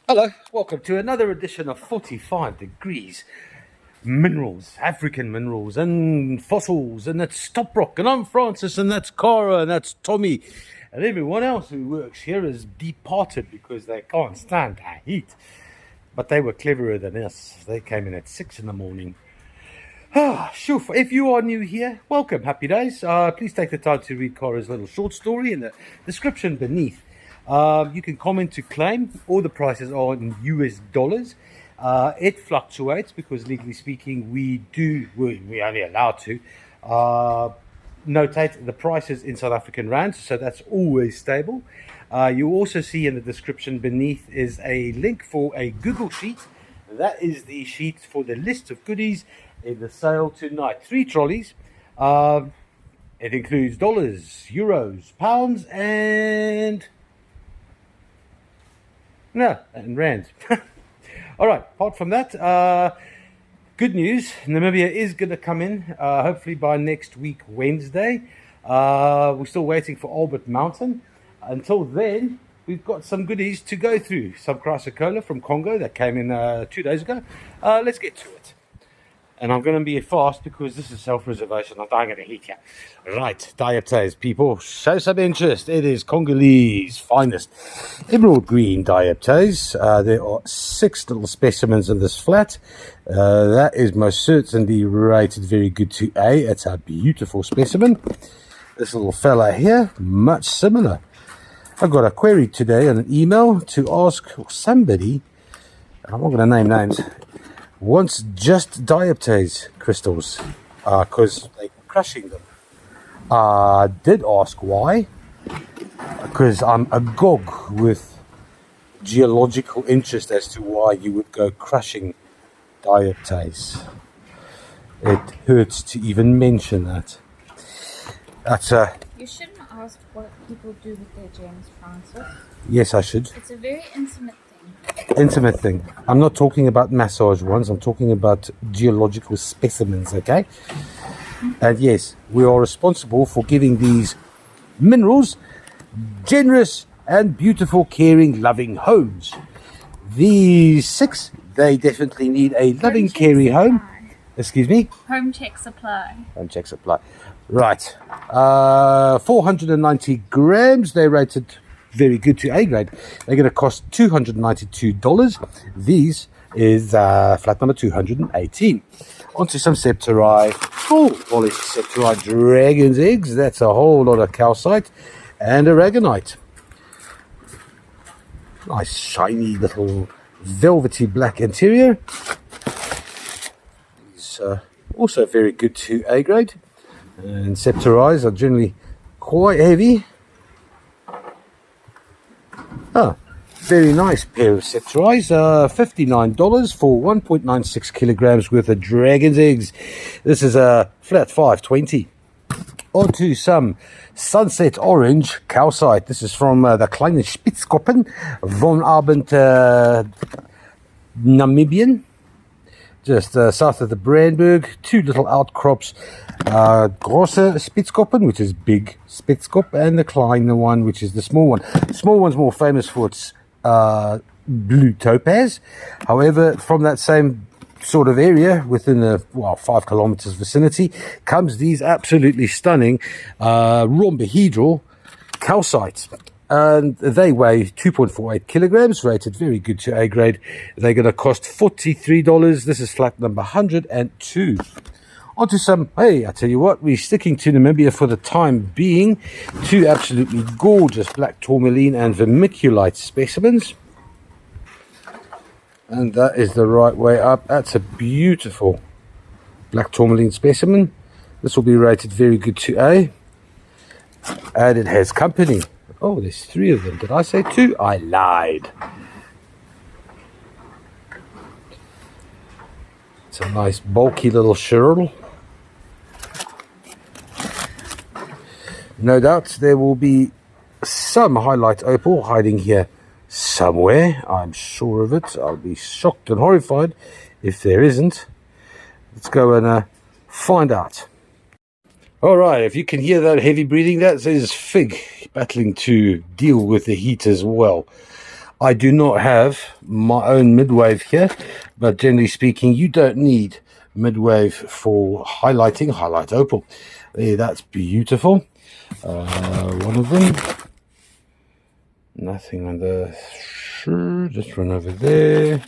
Hello, welcome to another edition of 45 Degrees Minerals, African minerals and fossils, and that's Toprock, and I'm Francis, and that's Cara, and that's Tommy, and everyone else who works here has departed because they can't stand the heat. But they were cleverer than us. They came in at 6 in the morning. Sure. If you are new here, welcome. Happy days. Please take the time to read Cara's little short story in the description beneath. You can comment to claim. All the prices are in US dollars. It fluctuates because legally speaking, we only allowed to notate the prices in South African rands, so that's always stable. You also see in the description beneath is a link for a Google sheet. That is the sheet for the list of goodies in the sale tonight. 3 trolleys. It includes dollars, euros, pounds, and rands. All right, apart from that, good news. Namibia is going to come in, hopefully by next week, Wednesday. We're still waiting for Albert Mountain. Until then, we've got some goodies to go through. Some chrysocolla from Congo that came in 2 days ago. Let's get to it. And I'm going to be fast because this is self-preservation. I'm dying of the heat here. Right, diaptase, people. Show some interest. It is Congolese finest emerald green diaptase. There are 6 little specimens in this flat. That is most certainly rated very good to A. It's a beautiful specimen. This little fella here, much similar. I got a query today on an email to ask somebody, I'm not going to name names, wants just diaptase crystals because they're crushing them. I did ask why, because I'm agog with geological interest as to why you would go crushing diaptase. It hurts to even mention that. That's You shouldn't ask what people do with their gems, Francis. Yes, I should. It's a very intimate thing. Intimate thing. I'm not talking about massage ones. I'm talking about geological specimens, okay? And yes, we are responsible for giving these minerals generous and beautiful, caring, loving homes. These 6, they definitely need a loving, caring home. Excuse me? Home check supply. Home check supply. Right. 490 grams. They're rated very good to A grade. They're going to cost $292. These is flat number 218. Onto some septari, full polished septari dragon's eggs. That's a whole lot of calcite and aragonite. Nice shiny little velvety black interior. These also very good to A grade. And septaris are generally quite heavy. Very nice pair of septaris. $59 for 1.96 kilograms worth of dragon's eggs. This is a flat 520. Onto some sunset orange calcite. This is from the Kleine Spitzkoppen von Abend Namibian. Just south of the Brandberg, 2 little outcrops. Grosse Spitzkoppen, which is big Spitzkop, and the Kleine one, which is the small one. The small one's more famous for its blue topaz. However, from that same sort of area, within the 5 kilometers vicinity, comes these absolutely stunning rhombohedral calcites. And they weigh 2.48 kilograms, rated very good to A grade. They're going to cost $43. This is flat number 102. Onto some, hey, I tell you what, we're sticking to Namibia for the time being. 2 absolutely gorgeous black tourmaline and vermiculite specimens. And that is the right way up. That's a beautiful black tourmaline specimen. This will be rated very good to A. And it has company. Oh, there's 3 of them. Did I say 2? I lied. It's a nice bulky little shirl. No doubt there will be some highlight opal hiding here somewhere. I'm sure of it. I'll be shocked and horrified if there isn't. Let's go and find out. All right, if you can hear that heavy breathing, that is Fig battling to deal with the heat as well. I do not have my own midwave here, but generally speaking, you don't need midwave for highlighting. Highlight opal. There, that's beautiful. One of them. Nothing on the... Sure, just run over there.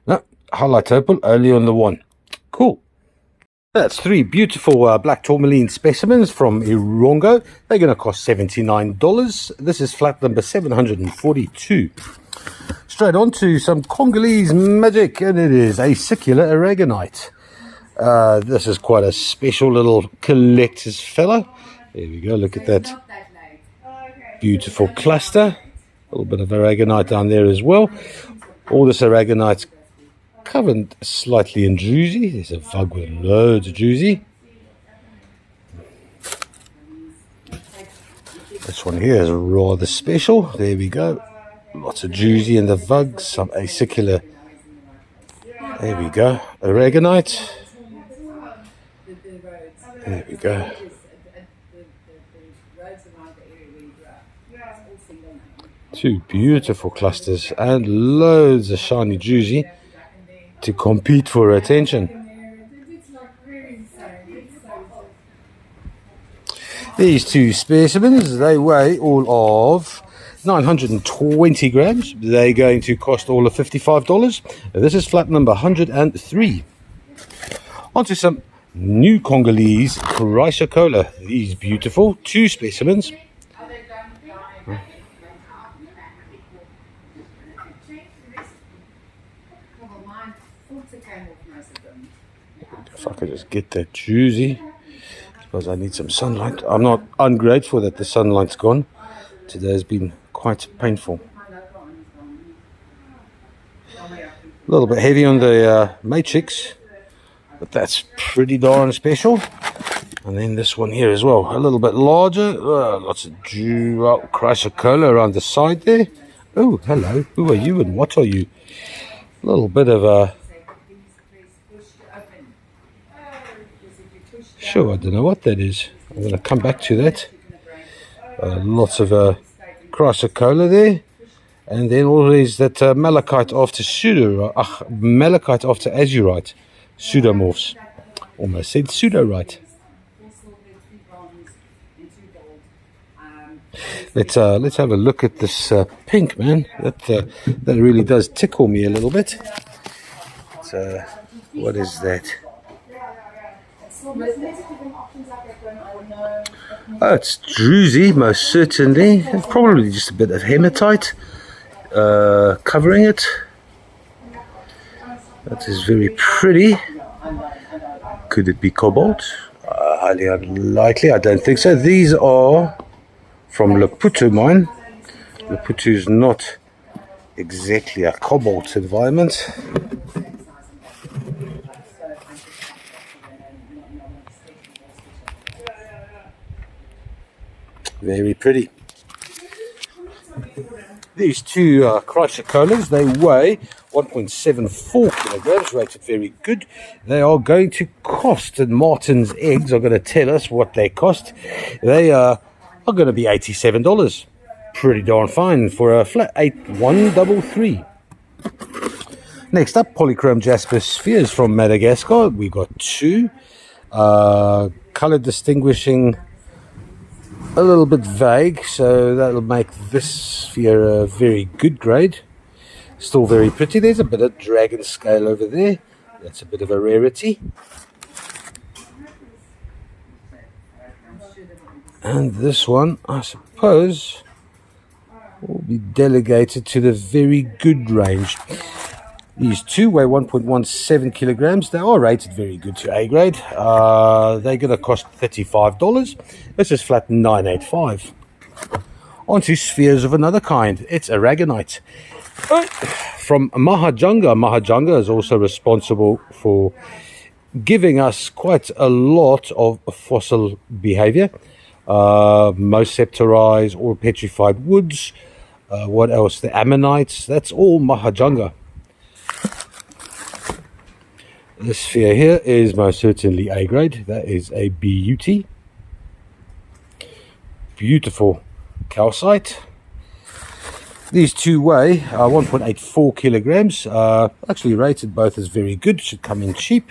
No, highlight opal only on the one. Cool. That's three beautiful black tourmaline specimens from Irongo. They're going to cost $79. This is flat number 742. Straight on to some Congolese magic, and it is acicular aragonite. This is quite a special little collector's fella. There we go, look at that beautiful cluster. A little bit of aragonite down there as well. All this aragonite's covered slightly in druzy. There's a vug with loads of druzy. This one here is rather special. There we go. Lots of druzy in the vugs, some acicular. There we go. Aragonite. There we go. Two beautiful clusters and loads of shiny druzy to compete for attention. These two specimens, they weigh all of 920 grams. They're going to cost all of $55. This is flat number 103. On to some new Congolese chrysocolla. These beautiful two specimens. If I could just get that juicy. Suppose I need some sunlight. I'm not ungrateful that the sunlight's gone. Today has been quite painful. A little bit heavy on the matrix, but that's pretty darn special. And then this one here as well, a little bit larger. Lots of chrysocolla around the side there. Oh, hello. Who are you and what are you? A little bit of a... Sure, I don't know what that is. I'm going to come back to that. Lots of chrysocolla there. And then always that malachite after malachite after azurite. Pseudomorphs. Almost said pseudo-right. Let's have a look at this pink, man. That really does tickle me a little bit. What is that? Oh, it's druzy, most certainly. And probably just a bit of hematite covering it. That is very pretty. Could it be cobalt? Highly unlikely. I don't think so. These are from Laputo mine. Laputo is not exactly a cobalt environment. Very pretty. These two chrysocollas, they weigh 1.74 kilograms, rated very good. They are going to cost, and Martin's eggs are going to tell us what they cost. They are going to be $87. Pretty darn fine for a flat 8133. Next up, polychrome jasper spheres from Madagascar. We got two. Color distinguishing a little bit vague, so that'll make this sphere a very good grade. Still very pretty. There's a bit of dragon scale over there. That's a bit of a rarity. And this one, I suppose, will be delegated to the very good range. These two weigh 1.17 kilograms. They are rated very good to A grade. They're going to cost $35. This is flat 985. Onto spheres of another kind. It's aragonite. From Mahajanga. Mahajanga is also responsible for giving us quite a lot of fossil behavior. Most septorized or petrified woods. What else? The ammonites. That's all Mahajanga. This sphere here is most certainly A grade. That is a beauty. Beautiful calcite. These two weigh 1.84 kilograms. Actually rated both as very good. Should come in cheap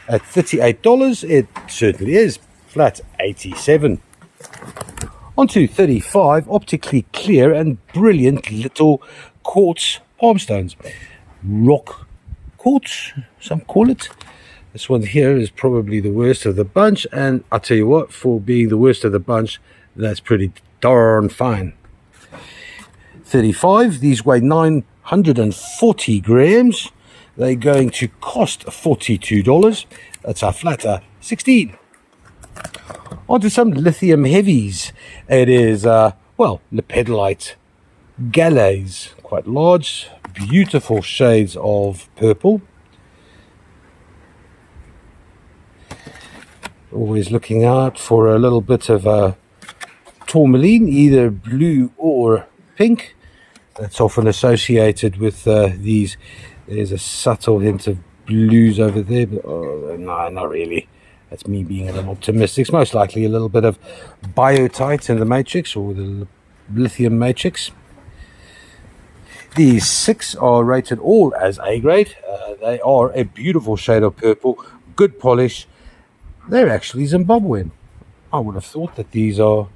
at $38. It certainly is. Flat 87. On to 35 optically clear and brilliant little quartz palm stones. Rock quartz, some call it. This one here is probably the worst of the bunch, and I'll tell you what, for being the worst of the bunch, that's pretty darn fine. 35, these weigh 940 grams. They're going to cost $42. That's a flatter 16. On to some lithium heavies. It is, lepidolite galets, quite large, beautiful shades of purple. Always looking out for a little bit of tourmaline, either blue or pink. That's often associated with these. There's a subtle hint of blues over there, but no, not really. That's me being a little optimistic. It's most likely a little bit of biotite in the matrix, or the lithium matrix. These 6 are rated all as A grade. They are a beautiful shade of purple, good polish. They're actually Zimbabwean. I would have thought that these are...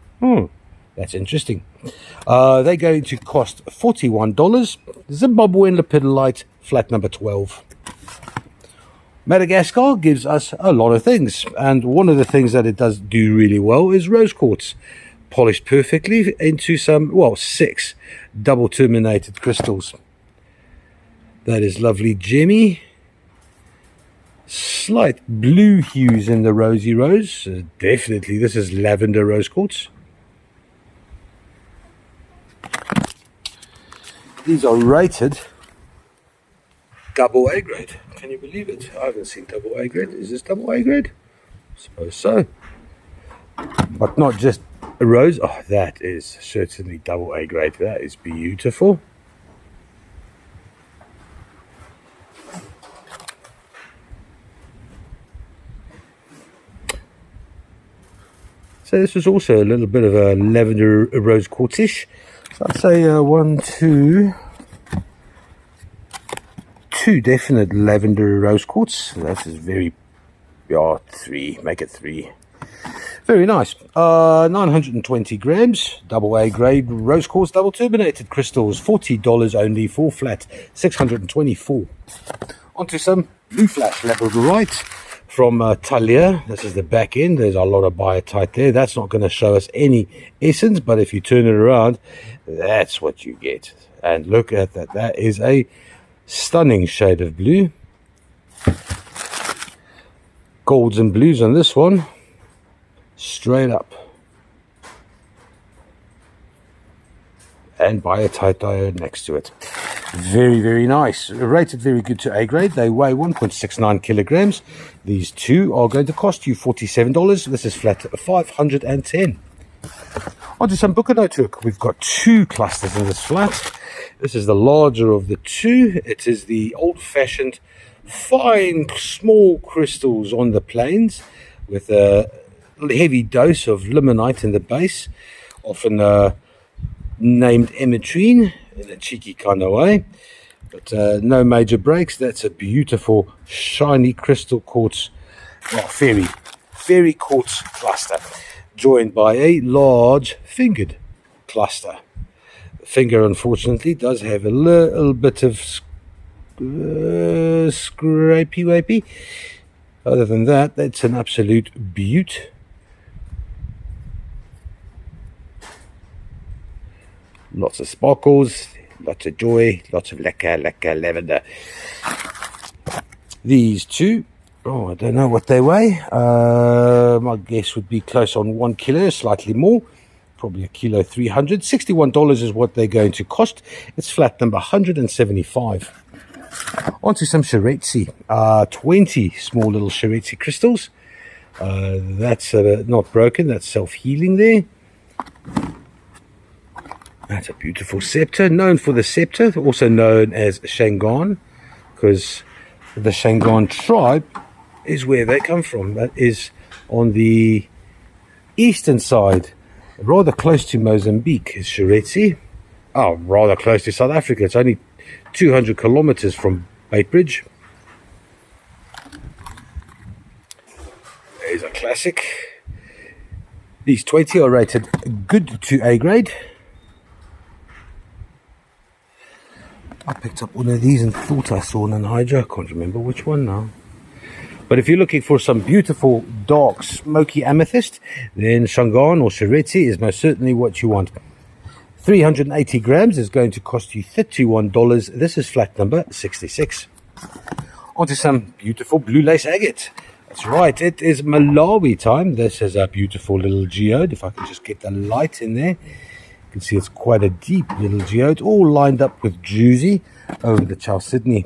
that's interesting. They're going to cost $41. Zimbabwean lepidolite, flat number 12. Madagascar gives us a lot of things, and one of the things that it does do really well is rose quartz, polished perfectly into some, 6 double terminated crystals. That is lovely gemmy. Slight blue hues in the rosy rose. Definitely this is lavender rose quartz. These are rated double A grade. Can you believe it? I haven't seen double A grade. Is this double A grade? I suppose so. But not just a rose. Oh, that is certainly double A grade. That is beautiful. So this was also a little bit of a lavender rose quartzish. So I'd say two definite lavender rose quartz. That is very, 3, make it 3. Very nice. 920 grams, double A grade rose quartz, double terminated crystals, $40 only, for flat 624. Onto some blue flash labradorite from Talia. This is the back end. There's a lot of biotite there. That's not going to show us any essence, but if you turn it around, that's what you get. And look at that. That is a stunning shade of blue. Golds and blues on this one. Straight up. And biotite diode next to it. Very, very nice. Rated very good to A grade. They weigh 1.69 kilograms. These two are going to cost you $47. This is flat 510. Onto some Buchananook. We've got 2 clusters in this flat. This is the larger of the 2. It is the old-fashioned fine small crystals on the planes with a heavy dose of limonite in the base, often named emetrine in a cheeky kind of way, but no major breaks. That's a beautiful shiny crystal quartz, fairy quartz cluster, joined by a large fingered cluster. The finger unfortunately does have a little bit of scrapey wapey. Other than that, that's an absolute beaut. Lots of sparkles, lots of joy, lots of lekker lavender. These two, I don't know what they weigh. My guess would be close on 1 kilo, slightly more. Probably 1.3 kg. $61 is what they're going to cost. It's flat number 175. Onto some Shiretsi. 20 small little Shiretsi crystals. That's not broken, that's self-healing there. That's a beautiful scepter, known for the scepter, also known as Shangaan, because the Shangaan tribe is where they come from. That is on the eastern side Rather close to Mozambique is Shiretsi. Oh, rather close to South Africa. It's only 200 kilometers from Beitbridge. There's a classic. These 20 are rated good to A grade. I picked up one of these and thought I saw an anhydra. I can't remember which one now. But if you're looking for some beautiful, dark, smoky amethyst, then Shangan or Shiretsi is most certainly what you want. 380 grams is going to cost you $31. This is flat number 66. Onto some beautiful blue lace agate. That's right, it is Malawi time. This is a beautiful little geode. If I can just get the light in there. You can see it's quite a deep little geode, all lined up with druzy over the Chalcedony.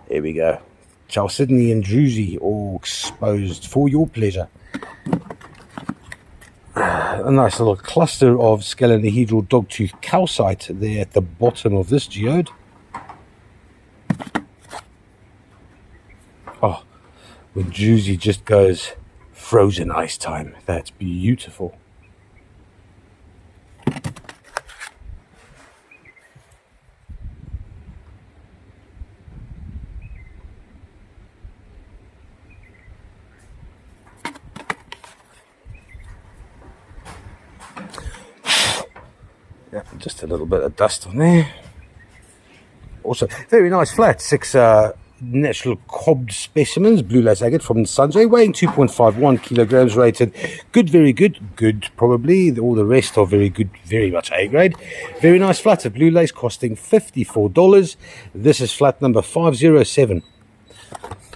There we go. Chalcedony and druzy all exposed for your pleasure. A nice little cluster of scalenohedral dogtooth calcite there at the bottom of this geode. Oh, when druzy just goes frozen ice time. That's beautiful. Yeah, just a little bit of dust on there. Also, very nice flat. 6 natural cobbed specimens, blue lace agate from Sanjay, weighing 2.51 kilograms, rated good, very good, good probably. All the rest are very good, very much A grade. Very nice flat of blue lace costing $54. This is flat number 507.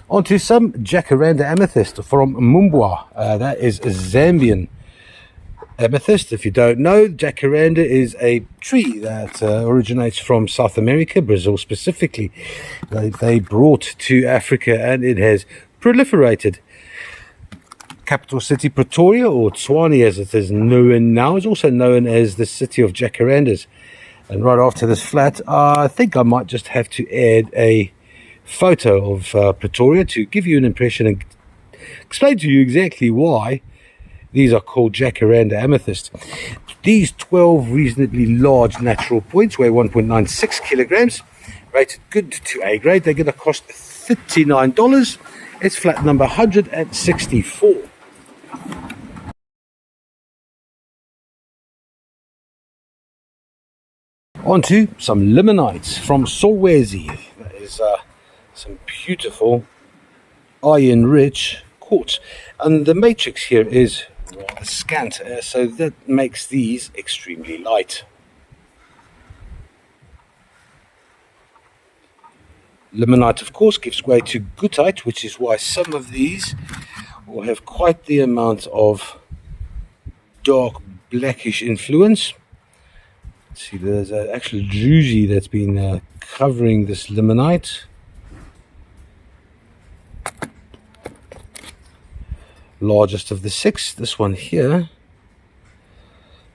Onto some jacaranda amethyst from Mumbwa. That is Zambian amethyst. If you don't know, jacaranda is a tree that originates from South America, Brazil specifically. They brought to Africa and it has proliferated. Capital city Pretoria, or Tshwane as it is known now, is also known as the city of jacarandas. And right after this flat, I think I might just have to add a photo of Pretoria to give you an impression and explain to you exactly why these are called jacaranda amethyst. These 12 reasonably large natural points weigh 1.96 kilograms, rated good to A grade. They're going to cost $39. It's flat number 164. Onto some limonites from Solwezi. That is some beautiful iron-rich quartz, and the matrix here is rather scant, so that makes these extremely light. Limonite, of course, gives way to goethite, which is why some of these will have quite the amount of dark blackish influence. See, there's an actual druzy that's been covering this limonite. Largest of the 6, this one here.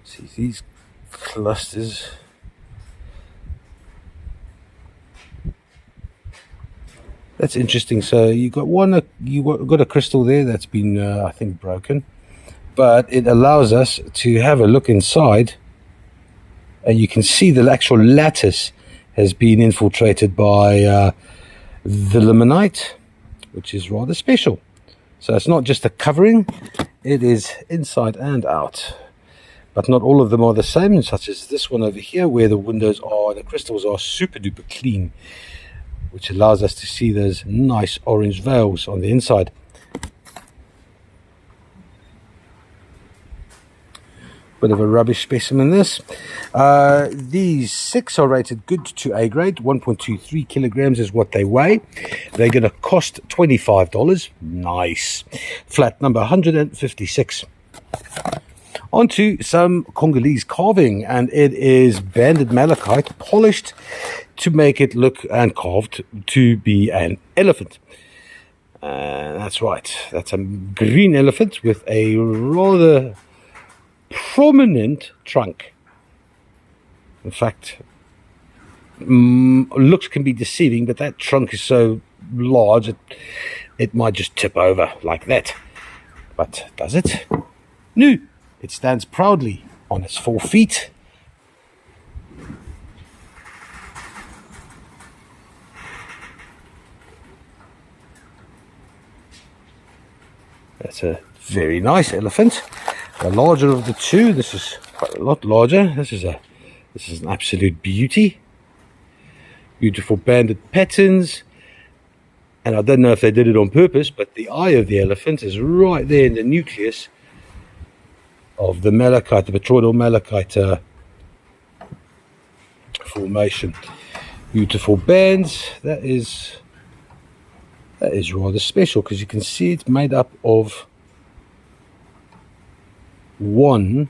See these clusters. That's interesting. So you got got a crystal there that's been I think broken, but it allows us to have a look inside, and you can see the actual lattice has been infiltrated by the limonite, which is rather special. So it's not just a covering, it is inside and out. But not all of them are the same, such as this one over here, where the windows are, the crystals are super duper clean, which allows us to see those nice orange veils on the inside. Bit of a rubbish specimen this. These 6 are rated good to A grade. 1.23 kilograms is what they weigh. They're going to cost $25. Nice. Flat number 156. Onto some Congolese carving, and it is banded malachite polished to make it look, and carved to be, an elephant. That's right. That's a green elephant with a rather prominent trunk. In fact, looks can be deceiving, but that trunk is so large it might just tip over like that. But does it? No, it stands proudly on its 4 feet. That's a very nice elephant. The larger of the two. This is quite a lot larger. This is an absolute beauty. Beautiful banded patterns. And I don't know if they did it on purpose, but the eye of the elephant is right there in the nucleus of the malachite, the botryoidal malachite formation. Beautiful bands. That is rather special, because you can see it's made up of one,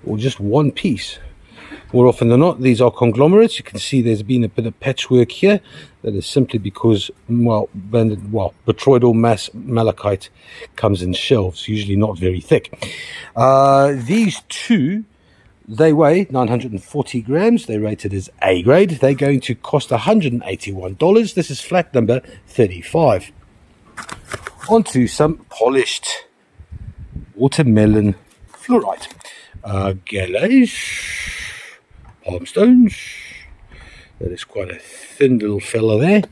or just one piece. More often than not, these are conglomerates. You can see there's been a bit of patchwork here. That is simply because, botryoidal malachite comes in shelves, usually not very thick. These two, they weigh 940 grams. They're rated as A grade. They're going to cost $181. This is flat number 35. Onto some polished watermelon fluorite. Gallows, palm stones. That is quite a thin little fella there.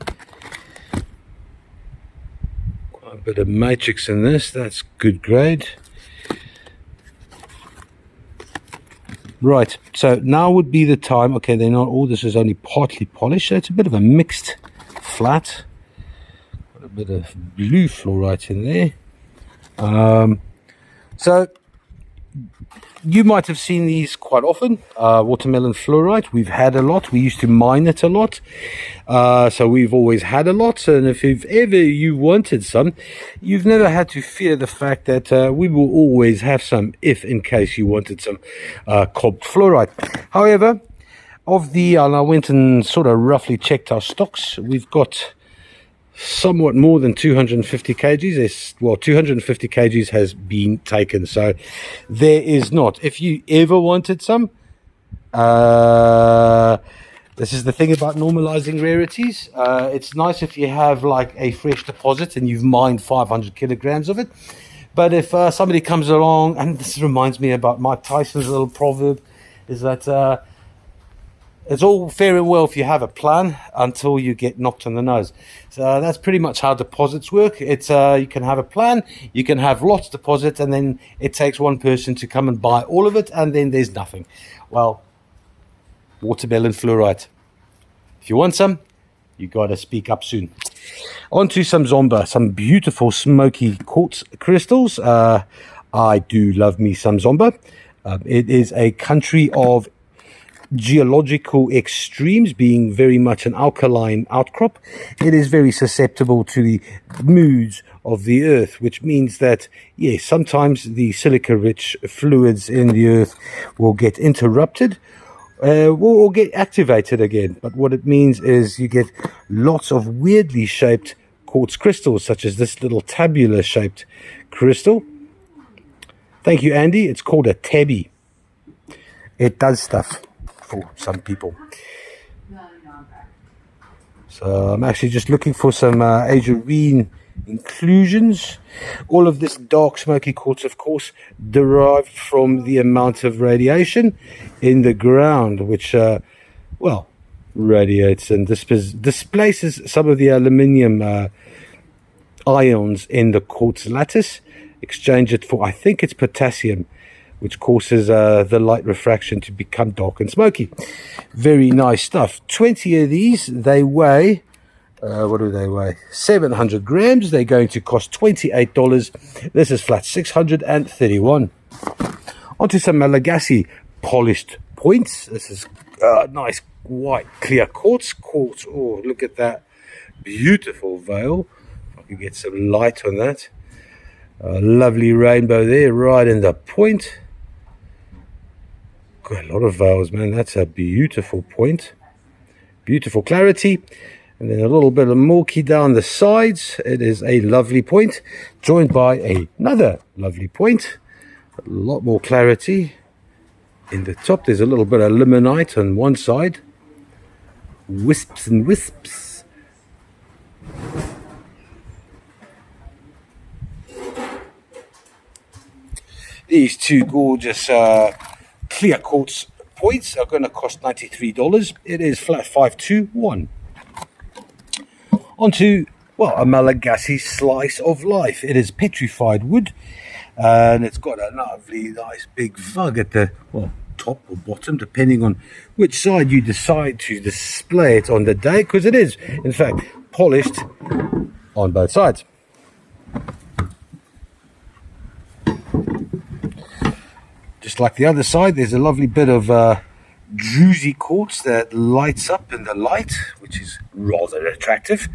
Quite a bit of matrix in this. That's good grade. Right, so now would be the time. Okay, they're not all. This is only partly polished, so it's a bit of a mixed flat. Got a bit of blue fluorite in there. So you might have seen these quite often. Watermelon fluorite, we've had a lot. We used to mine it a lot, so we've always had a lot. And if you wanted some, you've never had to fear the fact that we will always have some, if in case you wanted some cobbed fluorite. However, and I went and sort of roughly checked our stocks. We've got somewhat more than 250 kgs. 250 kgs has been taken, so there is not. If you ever wanted some, this is the thing about normalizing rarities. It's nice if you have like a fresh deposit and you've mined 500 kilograms of it. But if somebody comes along, and this reminds me about Mike Tyson's little proverb, is that it's all fair and well if you have a plan until you get knocked on the nose. So that's pretty much how deposits work. It's you can have a plan, you can have lots of deposits, and then it takes one person to come and buy all of it, and then there's nothing. Well, watermelon fluorite. If you want some, you got to speak up soon. On to some Zomba, some beautiful smoky quartz crystals. I do love me some Zomba. It is a country of geological extremes, being very much an alkaline outcrop. It is very susceptible to the moods of the earth, which means that, yes, sometimes the silica rich fluids in the earth will get interrupted or get activated again. But what it means is you get lots of weirdly shaped quartz crystals, such as this little tabular shaped crystal. Thank you, Andy. It's called a tabby. It does stuff for some people. So I'm actually just looking for some azurine inclusions. All of this dark smoky quartz, of course, derived from the amount of radiation in the ground, which radiates and displaces some of the aluminium ions in the quartz lattice, exchange it for, I think it's potassium, which causes the light refraction to become dark and smoky. Very nice stuff. 20 of these, they weigh, what do they weigh? 700 grams. They're going to cost $28. This is flat 631. Onto some Malagasy polished points. This is nice white clear quartz. Oh, look at that beautiful veil. If I can get some light on that. Lovely rainbow there, right in the point. Got a lot of veils, man. That's a beautiful point. Beautiful clarity. And then a little bit of milky down the sides. It is a lovely point, joined by another lovely point. A lot more clarity. In the top, there's a little bit of limonite on one side. Wisps and wisps. These two gorgeous clear quartz points are going to cost $93. It is flat 521. Onto, well, a Malagasy slice of life. It is petrified wood, and it's got a lovely, nice big vug at the, well, top or bottom, depending on which side you decide to display it on the day, because it is, in fact, polished on both sides. Just like the other side, there's a lovely bit of druzy quartz that lights up in the light, which is rather attractive.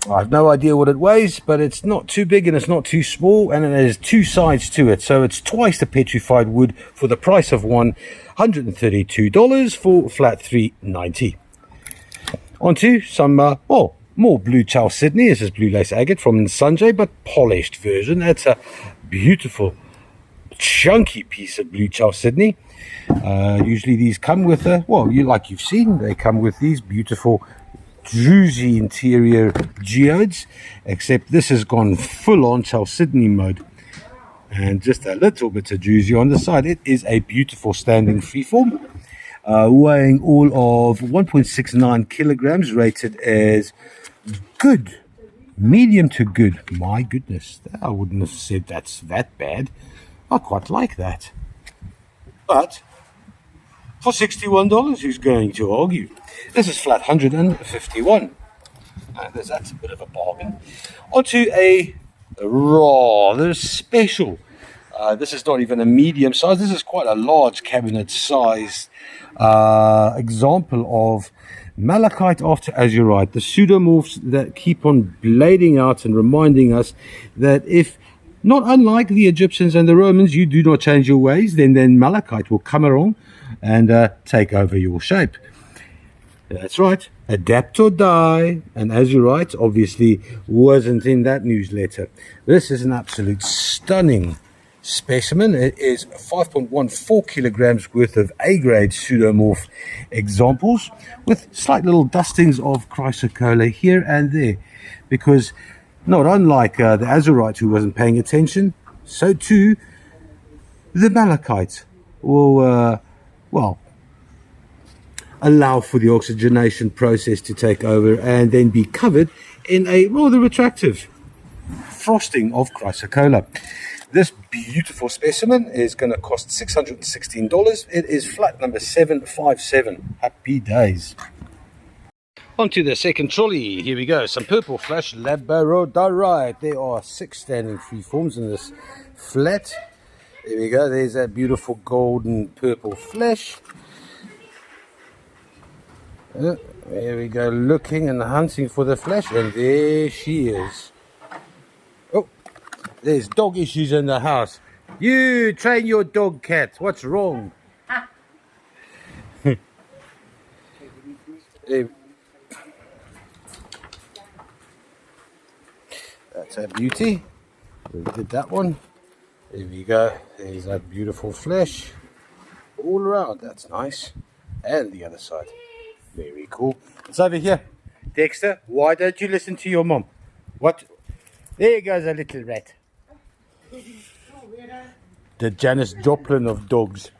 I have no idea what it weighs, but it's not too big and it's not too small, and there's two sides to it, so it's twice the petrified wood for the price of one, $132 for flat 390. Onto some more blue Chalcedony. This is blue lace agate from Sanjay, but polished version. That's a beautiful chunky piece of blue Chalcedony. Usually these come with like you've seen, they come with these beautiful druzy interior geodes, except this has gone full on Chalcedony mode and just a little bit of druzy on the side. It is a beautiful standing freeform, weighing all of 1.69 kilograms, rated as good, medium to good. My goodness, I wouldn't have said that's that bad. I quite like that, but for $61, who's going to argue? This is flat 151. That's a bit of a bargain. Onto a rather special. This is not even a medium size. This is quite a large cabinet size example of malachite after azurite. The pseudomorphs that keep on blading out and reminding us that if, not unlike the Egyptians and the Romans, you do not change your ways, then malachite will come along and take over your shape. That's right, adapt or die, and azurite obviously wasn't in that newsletter. This is an absolute stunning specimen. It is 5.14 kilograms worth of A-grade pseudomorph examples with slight little dustings of chrysocolla here and there, because not unlike the azurite, who wasn't paying attention, so too the malachite will allow for the oxygenation process to take over and then be covered in a rather attractive frosting of chrysocolla. This beautiful specimen is going to cost $616. It is flat number 757. Happy days. Onto the second trolley. Here we go. Some purple flash labradorite. There are 6 standing freeforms in this flat. There we go. There's that beautiful golden purple flash. There we go, looking and hunting for the flash, and there she is. Oh, there's dog issues in the house. You train your dog, cat. What's wrong? That's a beauty. We did that one. There we go. There's a beautiful flash all around. That's nice. And the other side. Very cool. It's over here. Dexter, why don't you listen to your mom? What? There goes a little rat. The Janis Joplin of dogs.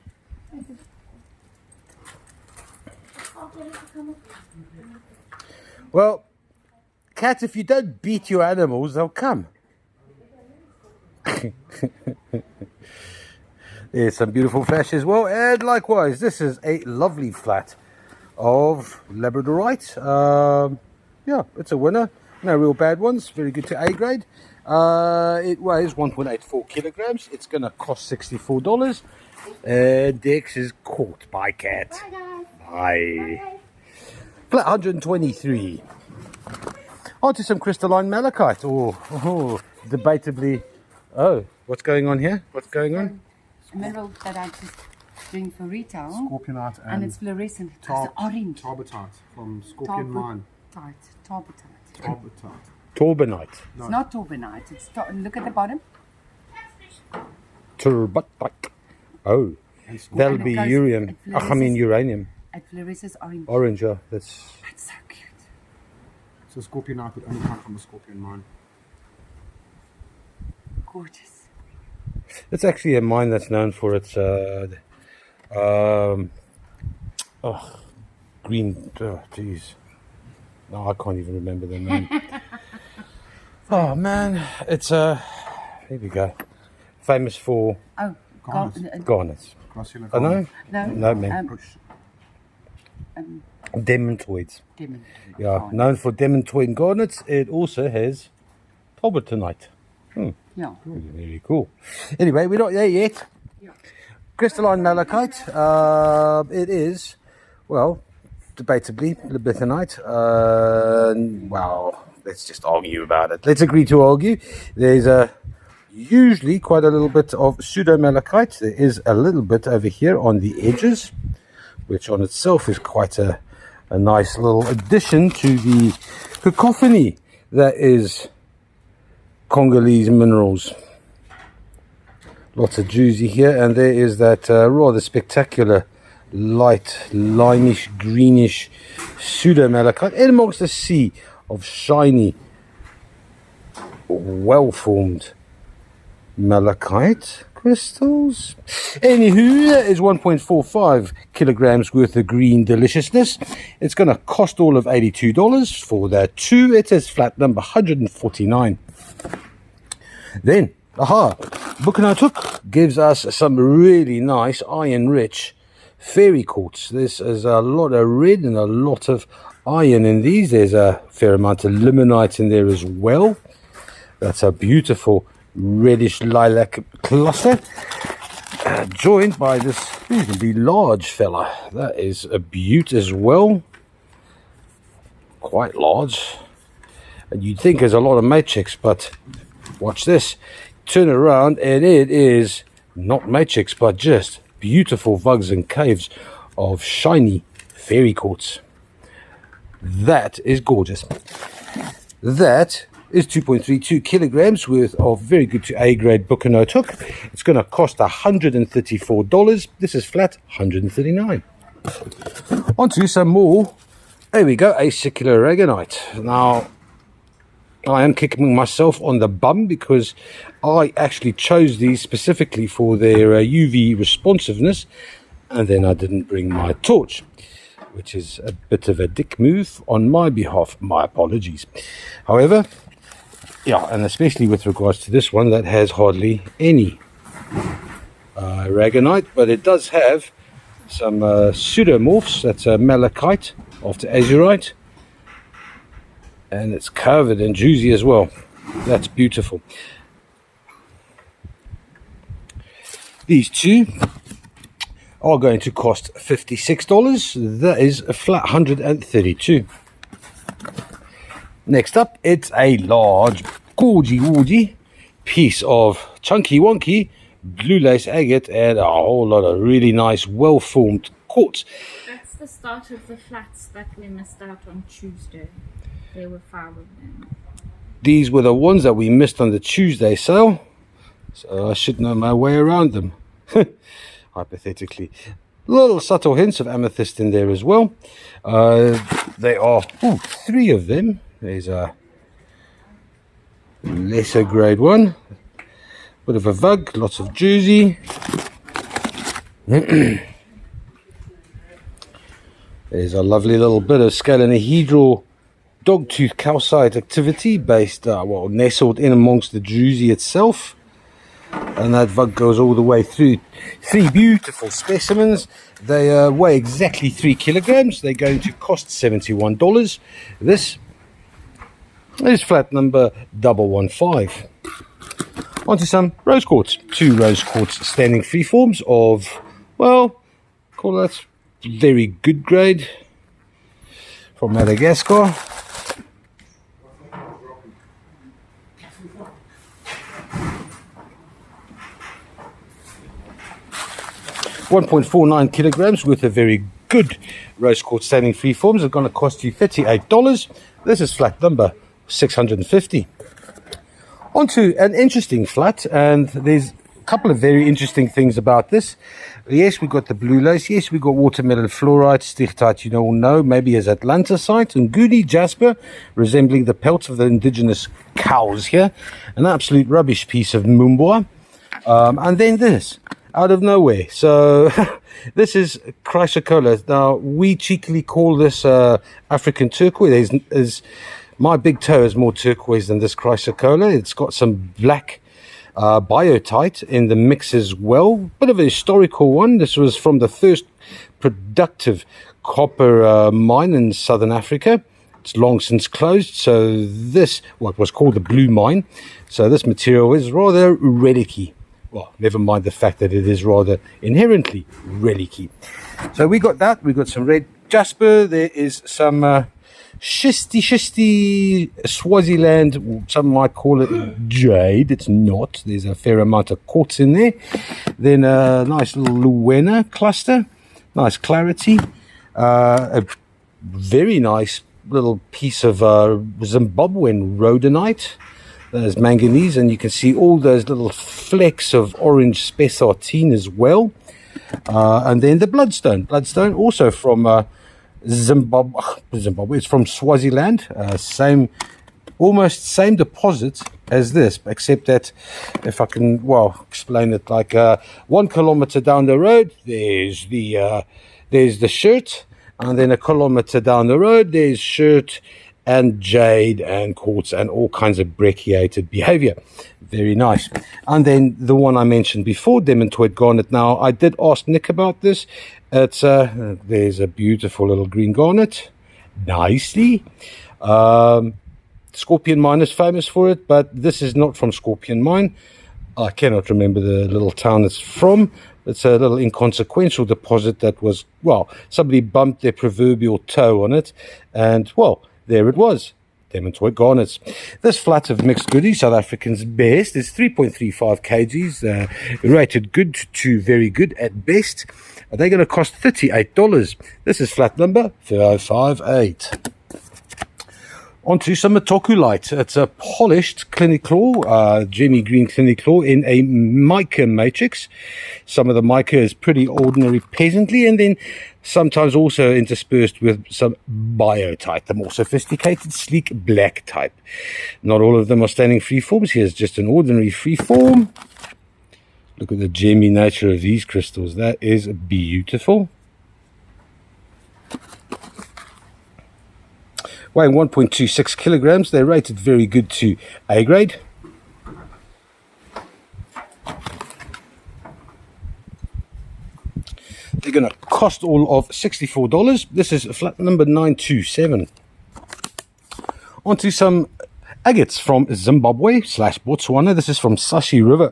Well, cats, if you don't beat your animals, they'll come. There's some beautiful flash as well. And likewise, this is a lovely flat of labradorite. Yeah, it's a winner. No real bad ones. Very good to A grade. It weighs 1.84 kilograms. It's going to cost $64. Dex is caught by cat. Bye. Flat 123. On to some crystalline malachite. Oh, debatably. Oh, what's going on here? What's going on? Mineral that I just doing for retail. Scorpionite and it's fluorescent. It's orange. Tarbotite from Scorpion Mine. Tarbotite. Torbanite. No. It's not torbanite. It's look at the bottom. Turbotite. Oh, that'll be uranium. Uranium. It fluoresces orange. Orange, yeah. That's so cute. So Scorpionite would only come from a Scorpion Mine. gorgeous. It's actually a mine that's known for its green. Oh, jeez. No, I can't even remember the name. Oh man, it's here we go. Famous for Oh, garnets. Graciela Oh no, no, no man. Demantoids. Demon. Yeah, known for demantoid garnets. It also has polytonite. Yeah. Very cool. Anyway, we're not there yet. Yeah. Crystalline malachite. It is, well, debatably labithonite. Well, let's just argue about it. Let's agree to argue. There's usually quite a little bit of pseudo-malachite. There is a little bit over here on the edges, which on itself is quite a nice little addition to the cacophony that is Congolese minerals. Lots of juicy here, and there is that rather spectacular light, limeish, greenish pseudo-malachite in amongst a sea of shiny, well-formed malachite crystals. Anywho, that is 1.45 kilograms worth of green deliciousness. It's going to cost all of $82 for that two. It is flat number 149. Then, Book and I Took gives us some really nice iron-rich fairy quartz. This is a lot of red and a lot of iron in these. There's a fair amount of limonite in there as well. That's a beautiful reddish lilac cluster, joined by this reasonably large fella. That is a beaut as well, quite large. And you'd think there's a lot of matrix, but watch this. Turn around and it is not matrix, but just beautiful vugs and caves of shiny fairy quartz. That is gorgeous. That is 2.32 kilograms worth of very good to A grade Book and I Took. It's going to cost $134. This is flat $139. On to some more. There we go, acicular aragonite. Now, I am kicking myself on the bum because I actually chose these specifically for their UV responsiveness, and then I didn't bring my torch, which is a bit of a dick move on my behalf. My apologies. However, yeah, and especially with regards to this one that has hardly any aragonite, but it does have some pseudomorphs. That's a malachite after azurite, and it's covered in juicy as well. That's beautiful. These two are going to cost $56. That is a flat $132. Next up, it's a large, gorgy piece of chunky wonky blue lace agate and a whole lot of really nice, well-formed quartz. That's the start of the flats that we missed out on Tuesday. There were 5 of them. These were the ones that we missed on the Tuesday sale, so I should know my way around them. Hypothetically. Little subtle hints of amethyst in there as well. There are 3 of them. There's a lesser grade one, bit of a vug, lots of juicy. There's a lovely little bit of scalenohedral dogtooth calcite activity based, nestled in amongst the juicy itself. And that vug goes all the way through. 3 beautiful specimens. They weigh exactly 3 kilograms. They're going to cost $71. This is flat number 115. Onto some rose quartz. 2 rose quartz standing freeforms of, well, call that very good grade from Madagascar. $1.49 kilograms worth of very good rose quartz standing freeforms are going to cost you $38. This is flat number 650. Onto an interesting flat, and there's couple of very interesting things about this. Yes, we got the blue lace. Yes, we got watermelon fluorite, stichtite, you all know, maybe as Atlantisite, and Goody jasper, resembling the pelts of the indigenous cows here. An absolute rubbish piece of Mumbwa. And then this, out of nowhere. So this is chrysocolla. Now, we cheekily call this African turquoise. My big toe is more turquoise than this chrysocolla. It's got some black biotite in the mix as well. Bit of a historical one. This was from the first productive copper mine in southern Africa. It's long since closed, so this, what was called the blue mine, so this material is rather relicy. Well, never mind the fact that it is rather inherently relicy. So we got that. We got some red jasper. There is some shisty Swaziland, some might call it jade. It's not. There's a fair amount of quartz in there. Then a nice little Luwena cluster, nice clarity. A very nice little piece of Zimbabwean rhodonite. There's manganese, and you can see all those little flecks of orange spessartine as well. And then the bloodstone also from Zimbabwe. It's from Swaziland. Almost same deposit as this, except that, if I can explain it, like 1 kilometer down the road there's the shirt, and then a kilometer down the road there's shirt and jade and quartz and all kinds of brecciated behavior. Very nice. And then the one I mentioned before, demantoid garnet. Now, I did ask Nick about this. It's there's a beautiful little green garnet, nicely. Scorpion Mine is famous for it, but this is not from Scorpion Mine. I cannot remember the little town it's from. It's a little inconsequential deposit that was, somebody bumped their proverbial toe on it, and there it was, demantoid garnets. This flat of mixed goody, South African's best, is 3.35 kgs, rated good to very good at best. They're going to cost $38. This is flat number 4058. Onto some Metokulite. It's a polished cliniclaw, Jimmy Green cliniclaw in a mica matrix. Some of the mica is pretty ordinary peasantly, and then sometimes also interspersed with some biotite, the more sophisticated, sleek black type. Not all of them are standing freeforms. Here's just an ordinary freeform. Look at the gemmy nature of these crystals. That is beautiful. Weighing 1.26 kilograms. They're rated very good to A grade. They're going to cost all of $64. This is flat number 927. Onto some agates from Zimbabwe / Botswana. This is from Sashi River.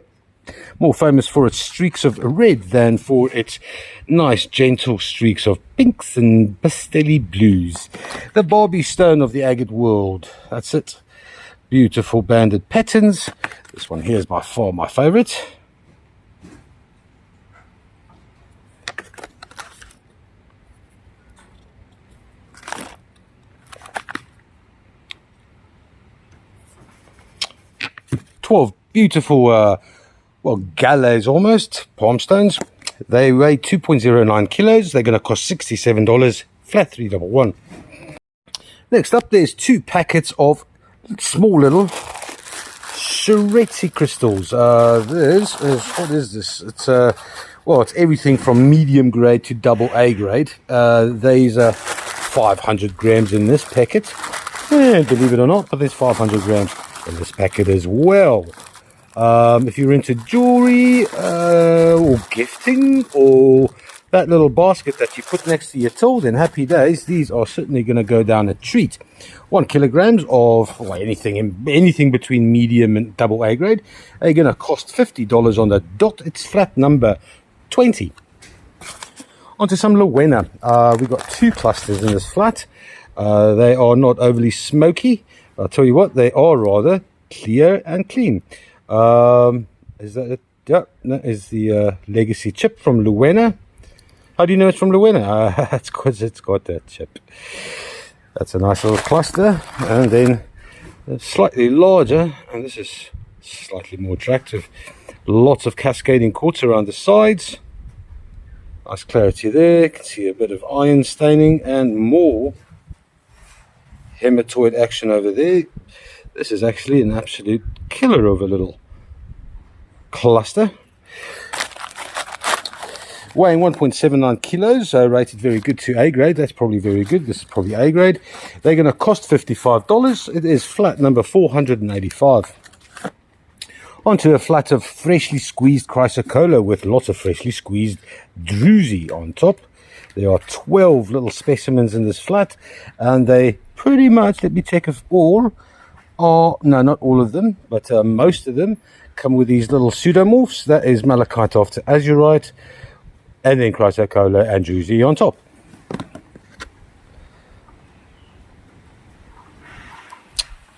More famous for its streaks of red than for its nice gentle streaks of pinks and pastelly blues. The Barbie stone of the agate world. That's it. Beautiful banded patterns. This one here is by far my favorite. Beautiful gallows almost, palm stones. They weigh 2.09 kilos. They're going to cost $67, flat 311. Next up, there's 2 packets of small little Shereti crystals. What is this? It's it's everything from medium grade to double A grade. These are 500 grams in this packet. Believe it or not, but there's 500 grams in this packet as well. If you're into jewelry or gifting or that little basket that you put next to your till, then happy days. These are certainly going to go down a treat. 1 kilogram of anything between medium and double A grade are going to cost $50 on the dot. It's flat number 20. Onto some Luwena. We've got 2 clusters in this flat. They are not overly smoky. I'll tell you what, they are rather clear and clean. Is that it? Yeah, that is the legacy chip from Luwena. How do you know it's from Luwena? That's because it's got that chip. That's a nice little cluster, and then slightly larger, and this is slightly more attractive. Lots of cascading quartz around the sides. Nice clarity there. You can see a bit of iron staining and more hematoid action over there. This is actually an absolute killer of a little cluster. Weighing 1.79 kilos, rated very good to A grade. That's probably very good. This is probably A grade. They're going to cost $55. It is flat number 485. Onto a flat of freshly squeezed chrysocolla with lots of freshly squeezed druzy on top. There are 12 little specimens in this flat, and they pretty much, let me check if all are, no, not all of them, but most of them come with these little pseudomorphs. That is malachite after azurite, and then chrysocolla and druzy on top.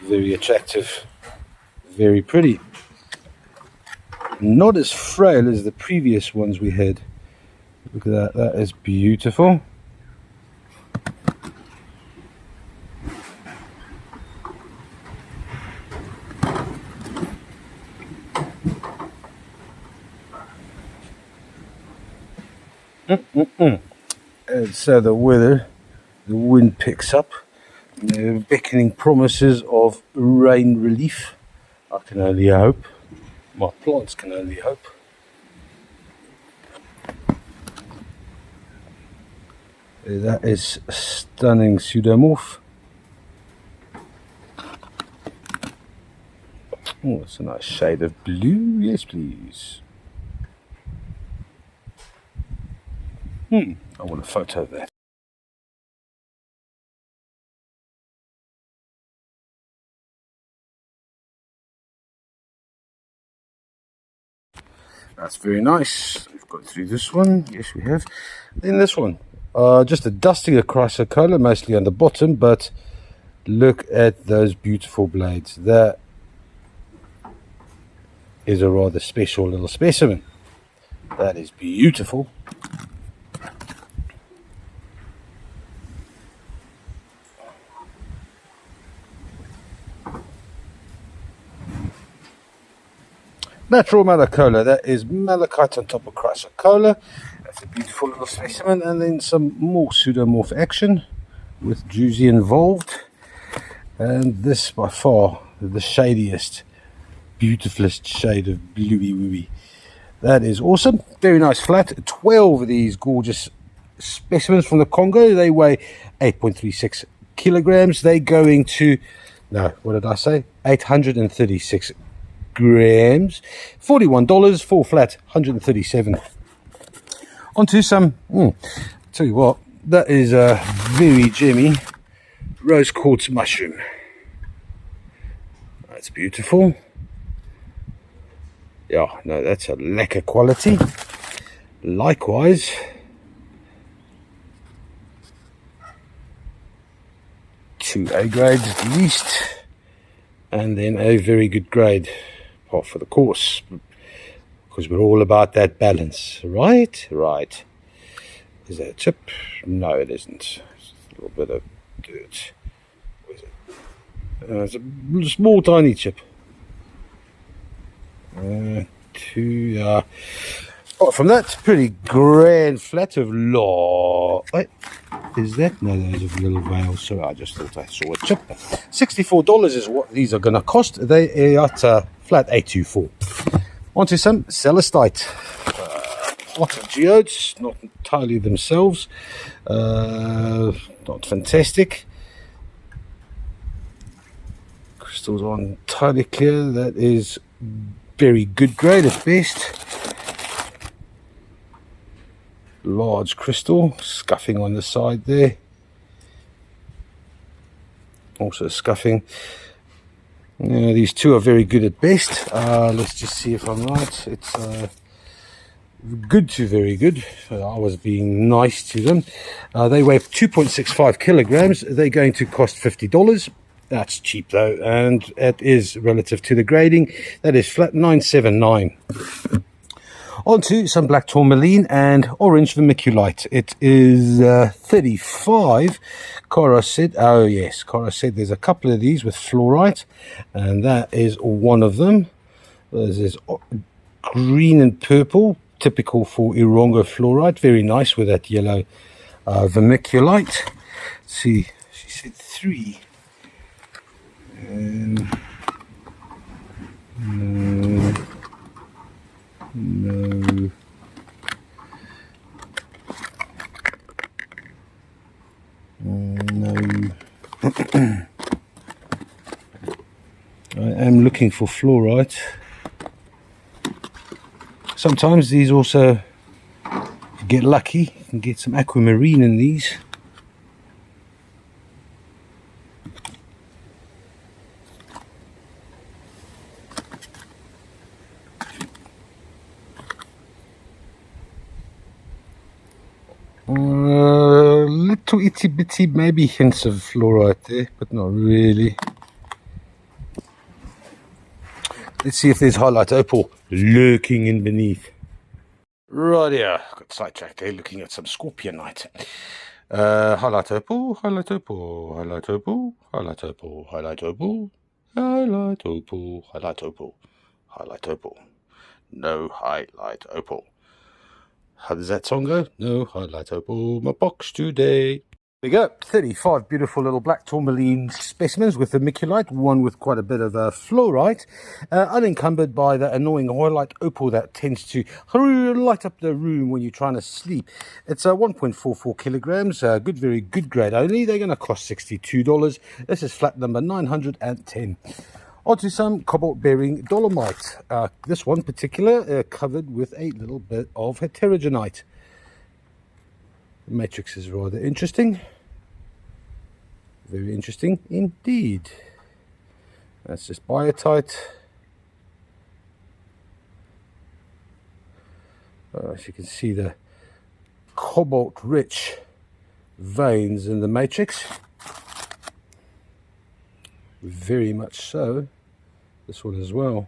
Very attractive, very pretty. Not as frail as the previous ones we had. Look at that, that is beautiful. And so the weather, the wind picks up. There are beckoning promises of rain relief. I can only hope. My plants can only hope. That is a stunning pseudomorph. Oh, it's a nice shade of blue. Yes, please. I want a photo of that. That's very nice. We've got through this one. Yes, we have. Then this one. Just a dusting of chrysocolla, mostly on the bottom, but look at those beautiful blades. That is a rather special little specimen. That is beautiful. Natural malacola, that is malachite on top of chrysocolla. That's a beautiful little specimen, and then some more pseudomorph action with druzy involved. And this by far the shadiest, beautifulest shade of bluey wooey. That is awesome. Very nice flat. 12 of these gorgeous specimens from the Congo. They weigh 8.36 kilograms. They're going to, no, what did I say? 836 grams. $41 for flat, 137. Onto some, tell you what, that is a very gemmy rose quartz mushroom. That's beautiful. Yeah, no, that's a lacquer quality. Likewise, two A grades at least, and then a very good grade par for the course, because we're all about that balance, right? Right. Is that a chip? No, it isn't. It's a little bit of dirt. Where is it? It's a small, tiny chip. Apart from that, pretty grand flat of law. Wait, is that? No, those are little veils. So I just thought I saw a chip. $64 is what these are going to cost. They are at flat 824. Onto some celestite. Pot of geodes, not entirely themselves. Not fantastic. Crystals aren't entirely clear. That is very good grade at best. Large crystal, scuffing on the side there. Also scuffing. Yeah, these two are very good at best. Let's just see if I'm right. It's good to very good. I was being nice to them. They weigh 2.65 kilograms. They're going to cost $50. That's cheap though, and it is relative to the grading. That is flat 979. Onto some black tourmaline and orange vermiculite. It is 35. Cora said, oh yes, Cora said there's a couple of these with fluorite, and that is one of them. There's green and purple, typical for Irongo fluorite. Very nice with that yellow vermiculite. Let's see, she said 3. No. No. No. I am looking for fluorite. Sometimes these also, if you get lucky, you can get some aquamarine in these. Little itty bitty maybe hints of fluorite there, but not really. Let's see if there's highlight opal lurking in beneath. Right here, got sidetracked there looking at some scorpionite. Highlight opal, highlight opal, highlight opal, highlight opal, highlight opal, highlight opal, highlight opal, highlight opal. No highlight opal. How does that song go? No highlight opal, my box today. There we go, 35 beautiful little black tourmaline specimens with vermiculite, one with quite a bit of fluorite, unencumbered by that annoying highlight opal that tends to light up the room when you're trying to sleep. It's 1.44 kilograms, good, very good grade only. They're going to cost $62. This is flat number 910. Onto some cobalt bearing dolomite. This one particular covered with a little bit of heterogenite. The matrix is rather interesting. Very interesting indeed. That's just biotite. As you can see, the cobalt rich veins in the matrix. Very much so. This one as well.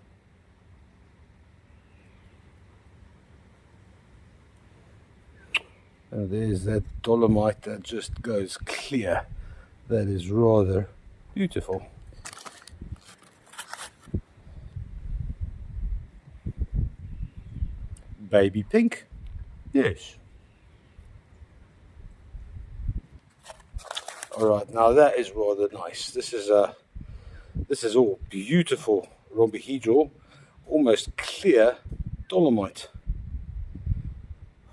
And there's that dolomite that just goes clear. That is rather beautiful. Baby pink? Yes. Alright, now that is rather nice. This is all beautiful rhombohedral, almost clear dolomite.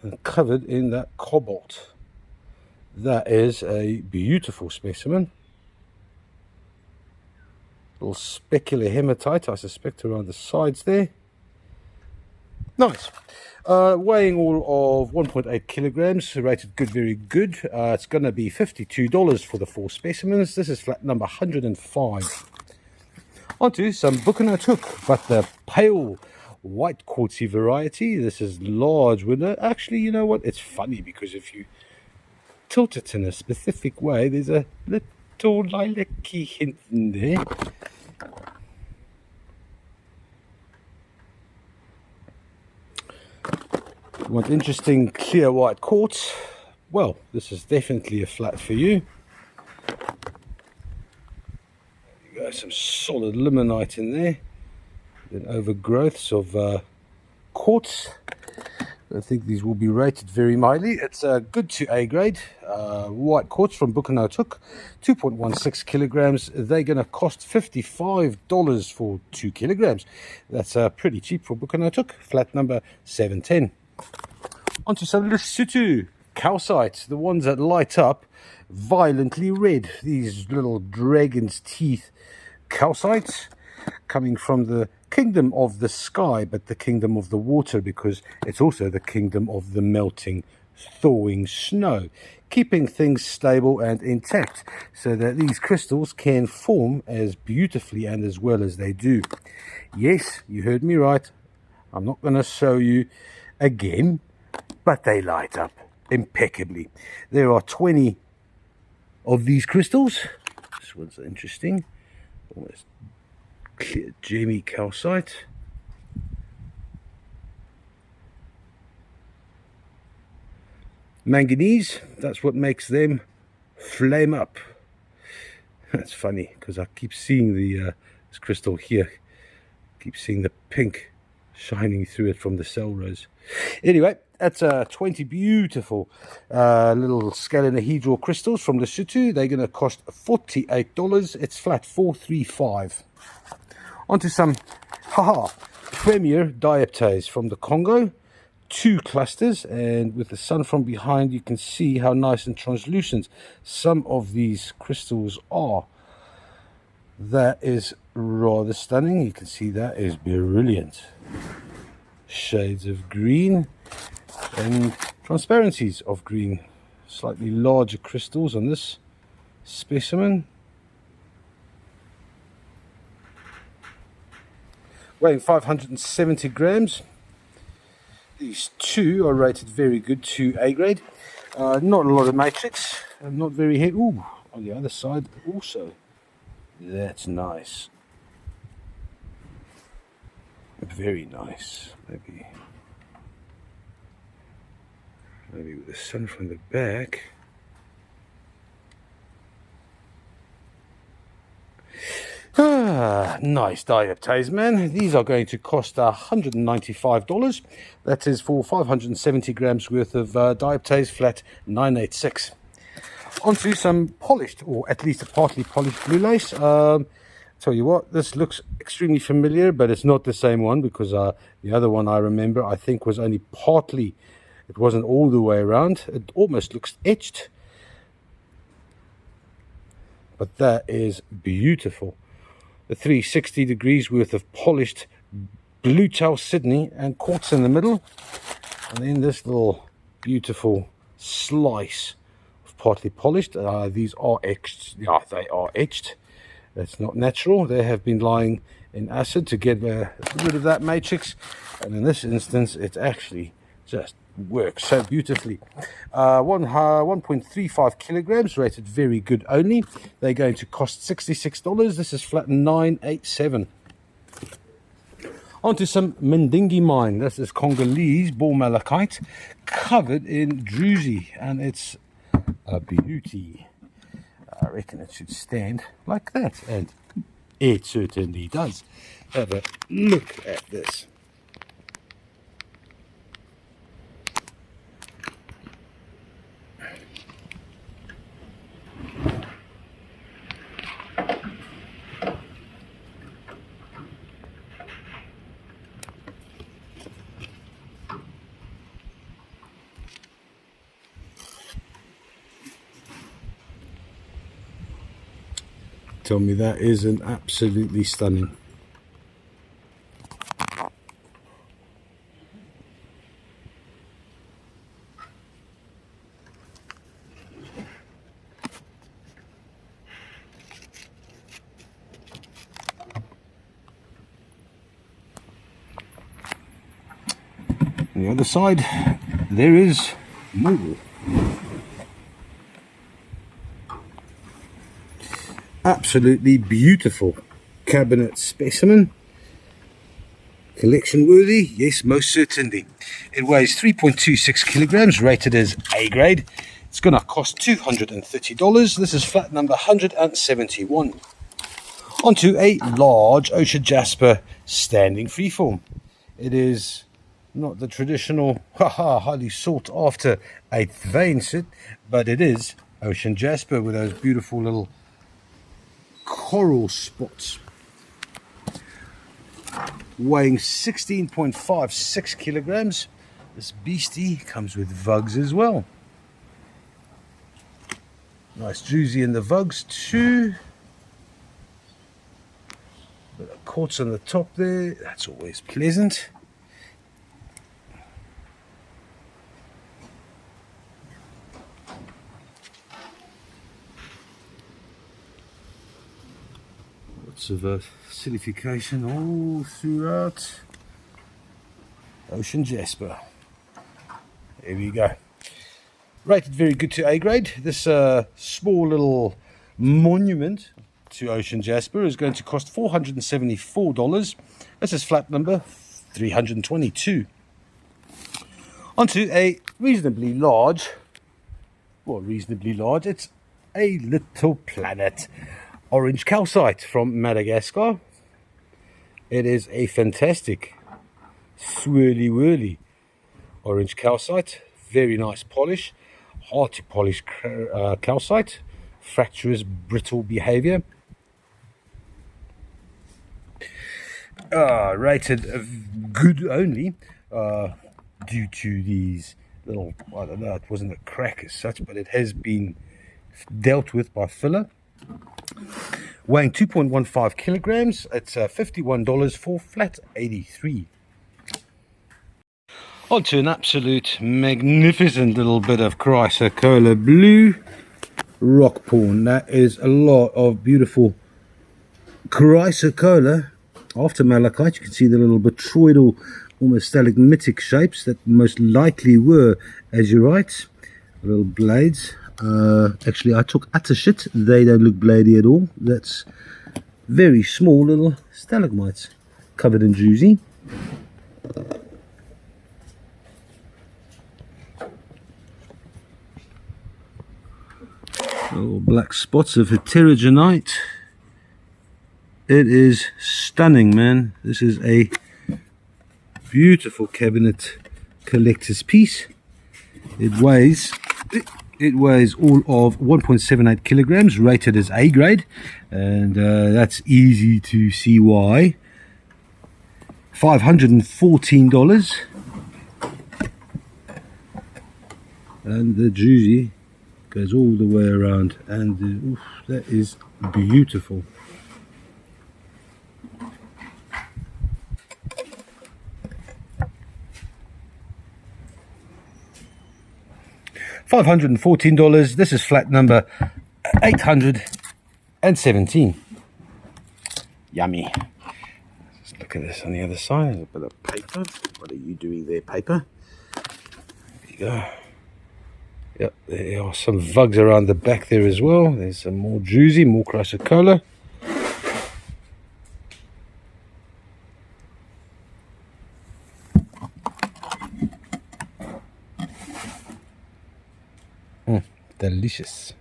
And covered in that cobalt. That is a beautiful specimen. Little specular hematite, I suspect, around the sides there. Nice. Weighing all of 1.8 kilograms, rated good, very good. It's going to be $52 for the 4 specimens. This is flat number 105. Onto some Buchananock, but the pale white quartzy variety. This is large window. Actually, you know what? It's funny because if you tilt it in a specific way, there's a little lilac-y hint in there. You want interesting clear white quartz? Well, this is definitely a flat for you. You got some solid limonite in there. Then overgrowths of quartz. I think these will be rated very mildly. It's good to A grade. White quartz from Buchananock, 2.16 kilograms. They're going to cost $55 for 2 kilograms. That's pretty cheap for Buchananock. Flat number 710. Onto some Lesotho calcite, the ones that light up violently red. These little dragon's teeth calcites coming from the kingdom of the sky, but the kingdom of the water, because it's also the kingdom of the melting, thawing snow, keeping things stable and intact so that these crystals can form as beautifully and as well as they do. Yes, you heard me right. I'm not going to show you again, but they light up impeccably. There are 20 of these crystals. This one's interesting, almost clear gemmy calcite. Manganese, that's what makes them flame up. That's funny because I keep seeing the this crystal here, keep seeing the pink shining through it from the cell rows. Anyway, that's 20 beautiful little scalenahedral crystals from Lesotho. They're going to cost $48. It's flat 435. Onto some premier dioptase from the Congo. 2 clusters, and with the sun from behind you can see how nice and translucent some of these crystals are. That is rather stunning. You can see that is brilliant. Shades of green and transparencies of green. Slightly larger crystals on this specimen. Weighing 570 grams. These 2 are rated very good to A grade. Not a lot of matrix, not very heavy. Ooh, on the other side also. That's nice. Very nice. Maybe with the sun from the back. Nice dioptase, man. These are going to cost $195. That is for 570 grams worth of dioptase, flat 986. Onto some polished, or at least a partly polished blue lace. Tell you what, this looks extremely familiar, but it's not the same one, because the other one I remember I think was only partly, it wasn't all the way around. It almost looks etched, but that is beautiful. The 360 degrees worth of polished blue tail Sydney and quartz in the middle, and then this little beautiful slice of partly polished. These are etched. Yeah, they are etched. That's not natural. They have been lying in acid to get rid of that matrix, and in this instance it actually just works so beautifully. 1.35 kilograms, rated very good only. They're going to cost $66. This is flat 987. Onto some Mendingi mine. This is Congolese ball malachite covered in druzy, and it's a beauty. I reckon it should stand like that, and it certainly does. Have a look at this. Tell me that isn't absolutely stunning. On the other side, there is more. Absolutely beautiful cabinet specimen. Collection worthy? Yes, most certainly. It weighs 3.26 kilograms, rated as A grade. It's going to cost $230. This is flat number 171. Onto a large Ocean Jasper standing freeform. It is not the traditional highly sought after 8th vein sit, but it is Ocean Jasper with those beautiful little coral spots. Weighing 16.56 kilograms. This beastie comes with vugs as well. Nice druzy in the vugs too. Bit of quartz on the top there. That's always pleasant. Lots of silicification all throughout. Ocean Jasper. There we go. Rated very good to A grade. This small little monument to Ocean Jasper is going to cost $474. This is flat number 322. Onto a reasonably large, well, reasonably large, it's a little planet orange calcite from Madagascar. It is a fantastic swirly whirly. Orange calcite, very nice polish, hard to polish calcite, fracturous, brittle behavior. Rated good only due to these little, I don't know, it wasn't a crack as such, but it has been dealt with by filler. Weighing 2.15 kilograms, it's $51 for flat 83. On to an absolute magnificent little bit of chrysocolla blue rock pawn. That is a lot of beautiful chrysocolla after malachite. You can see the little botryoidal, almost stalagmitic shapes that most likely were azurite. Little blades. Actually, I took attashit. They don't look bladey at all. That's very small little stalagmites covered in druzy. Little black spots of heterogenite. It is stunning, man. This is a beautiful cabinet collector's piece. It weighs all of 1.78 kilograms, rated as A grade, and that's easy to see why. $514, and the druzy goes all the way around, and oof, that is beautiful. $514. This is flat number 817. Yummy. Let's look at this on the other side. A bit of paper. What are you doing there, paper? There you go. Yep, there are some vugs around the back there as well. There's some more druzy, more chrysocolla. Delicious.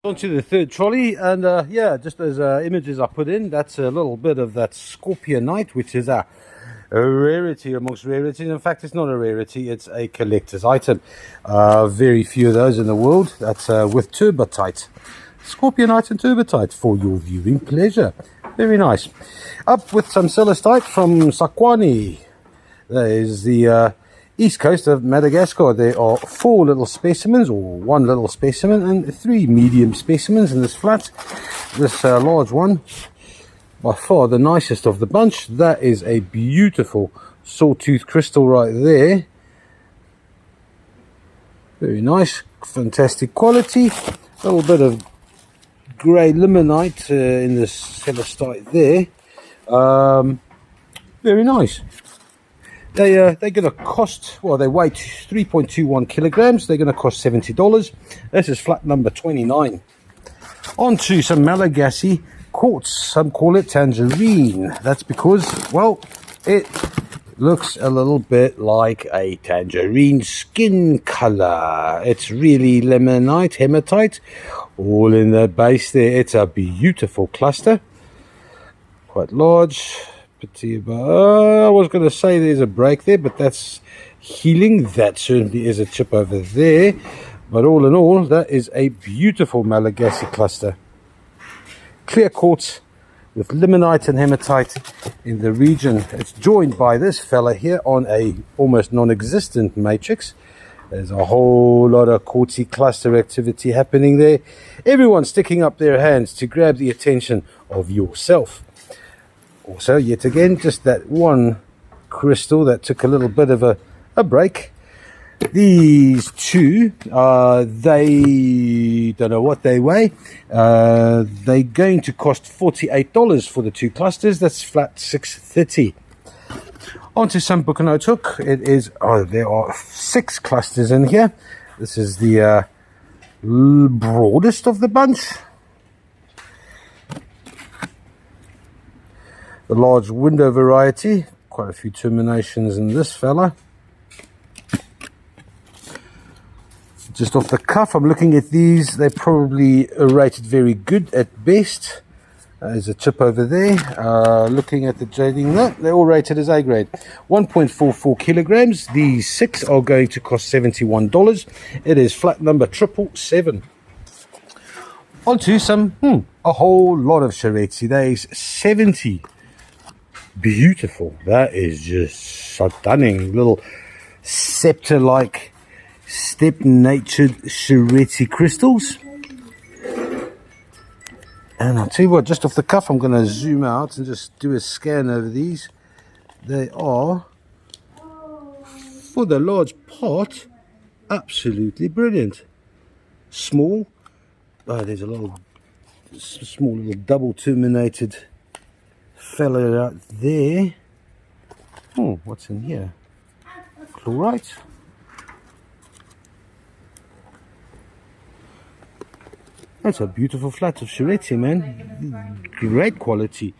On to the third trolley, and yeah, just as images I put in, that's a little bit of that scorpionite, which is a rarity amongst rarities. In fact, it's not a rarity, it's a collector's item. Very few of those in the world. That's with turbotite. Scorpionite and turbotite for your viewing pleasure. Very nice. Up with some celestite from Sakwani. That is the east coast of Madagascar. There are 4 little specimens, or 1 little specimen, and 3 medium specimens in this flat. This large one, by far the nicest of the bunch. That is a beautiful sawtooth crystal right there. Very nice, fantastic quality. A little bit of grey limonite in the celestite there. Very nice. They're going to cost, well, they weigh 3.21 kilograms. They're going to cost $70. This is flat number 29. On to some Malagasy quartz. Some call it tangerine. That's because, well, it looks a little bit like a tangerine skin color. It's really limonite, hematite, all in the base there. It's a beautiful cluster, quite large. I was going to say there's a break there, but that's healing. That certainly is a chip over there, but all in all, that is a beautiful Malagasy cluster. Clear quartz with limonite and hematite in the region. It's joined by this fella here on a almost non-existent matrix. There's a whole lot of quartzy cluster activity happening there. Everyone sticking up their hands to grab the attention of yourself. Also, yet again, just that one crystal that took a little bit of a break. These two, they don't know what they weigh. They're going to cost $48 for the 2 clusters. That's flat $630. On to some Bucanote hook. It is, there are 6 clusters in here. This is the broadest of the bunch. The large window variety, quite a few terminations in this fella. Just off the cuff, I'm looking at these. They're probably rated very good at best. There's a chip over there. Looking at the JD, no, they're all rated as A grade. 1.44 kilograms. These 6 are going to cost $71. It is flat number 777. On to some, a whole lot of Charetti. There's 70. Beautiful. That is just stunning. Little scepter-like, step-natured Charetti crystals. And I'll tell you what, just off the cuff, I'm going to zoom out and just do a scan over these. They are, for the large part, absolutely brilliant. Small. Oh, there's a little small little double terminated fella out there. Oh, what's in here? Chlorite. That's a beautiful flat of Charetti, man. Great quality.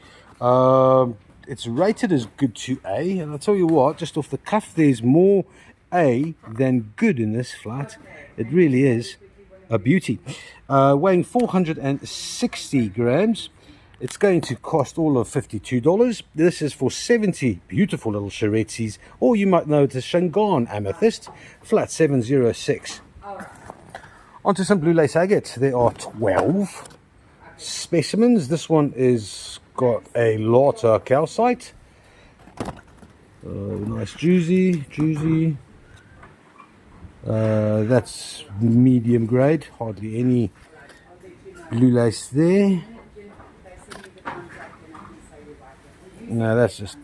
It's rated as good to A, and I'll tell you what, just off the cuff, there's more A than good in this flat. It really is a beauty. Weighing 460 grams. It's going to cost all of $52. This is for 70 beautiful little Charettis, or you might know it as Shangan Amethyst, flat 706. Onto some blue lace agate. There are 12 specimens. This one is got a lot of calcite. Nice juicy. That's medium grade. Hardly any blue lace there. No, that's just...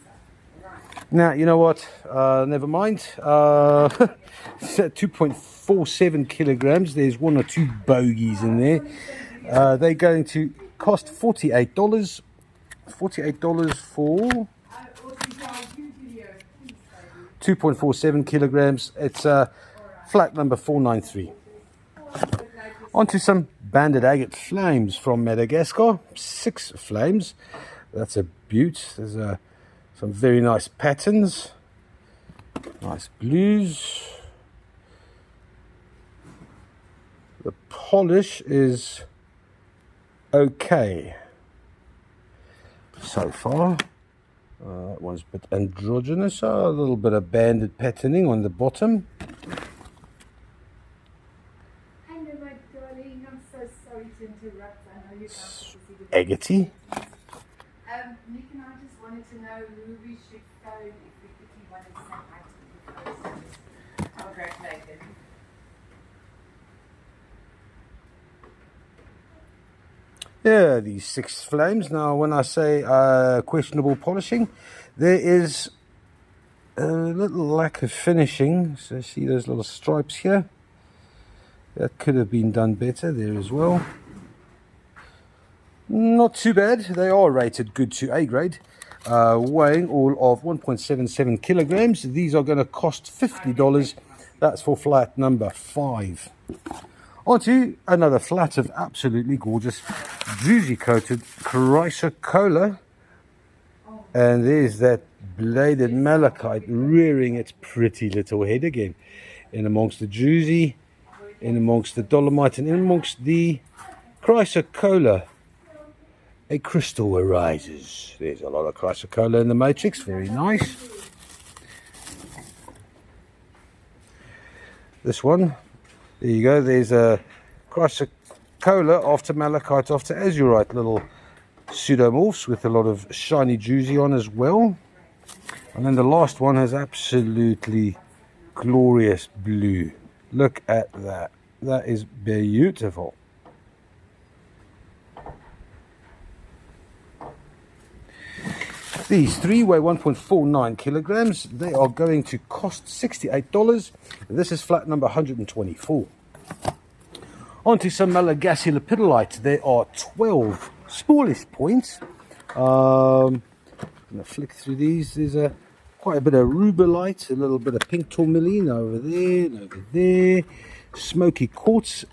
Now, you know what? Never mind. 2.47 kilograms. There's 1 or 2 bogeys in there. They're going to cost $48. $48 for 2.47 kilograms. It's flat number 493. Onto some banded agate flames from Madagascar. 6 flames. That's a beaut. There's some very nice patterns. Nice blues. The polish is okay so far. That one's a bit androgynous. A little bit of banded patterning on the bottom. Hello, my darling. I'm so sorry to interrupt. I know you can't Agate. Nick and I just wanted to know who we should phone if we quickly wanted to say hi to you first. Our great lady. Yeah, these 6 flames. Now, when I say questionable polishing, there is a little lack of finishing. So see those little stripes here? That could have been done better there as well. Not too bad. They are rated good to A grade. Weighing all of 1.77 kilograms. These are going to cost $50. That's for flat number 5. Onto another flat of absolutely gorgeous juicy coated chrysocolla, and there's that bladed malachite rearing its pretty little head again, in amongst the juicy, in amongst the dolomite, and in amongst the chrysocolla. A crystal arises. There's a lot of chrysocolla in the matrix. Very nice. This one. There you go, there's a chrysocolla after malachite after azurite, little pseudomorphs with a lot of shiny juicy on as well. And then the last one has absolutely glorious blue. Look at that. That is beautiful. These 3 weigh 1.49 kilograms. They are going to cost $68. This is flat number 124. Onto some Malagasy lepidolite. There are 12 smallest points. I'm going to flick through these. There's quite a bit of rubellite, a little bit of pink tourmaline over there and over there. Smoky quartz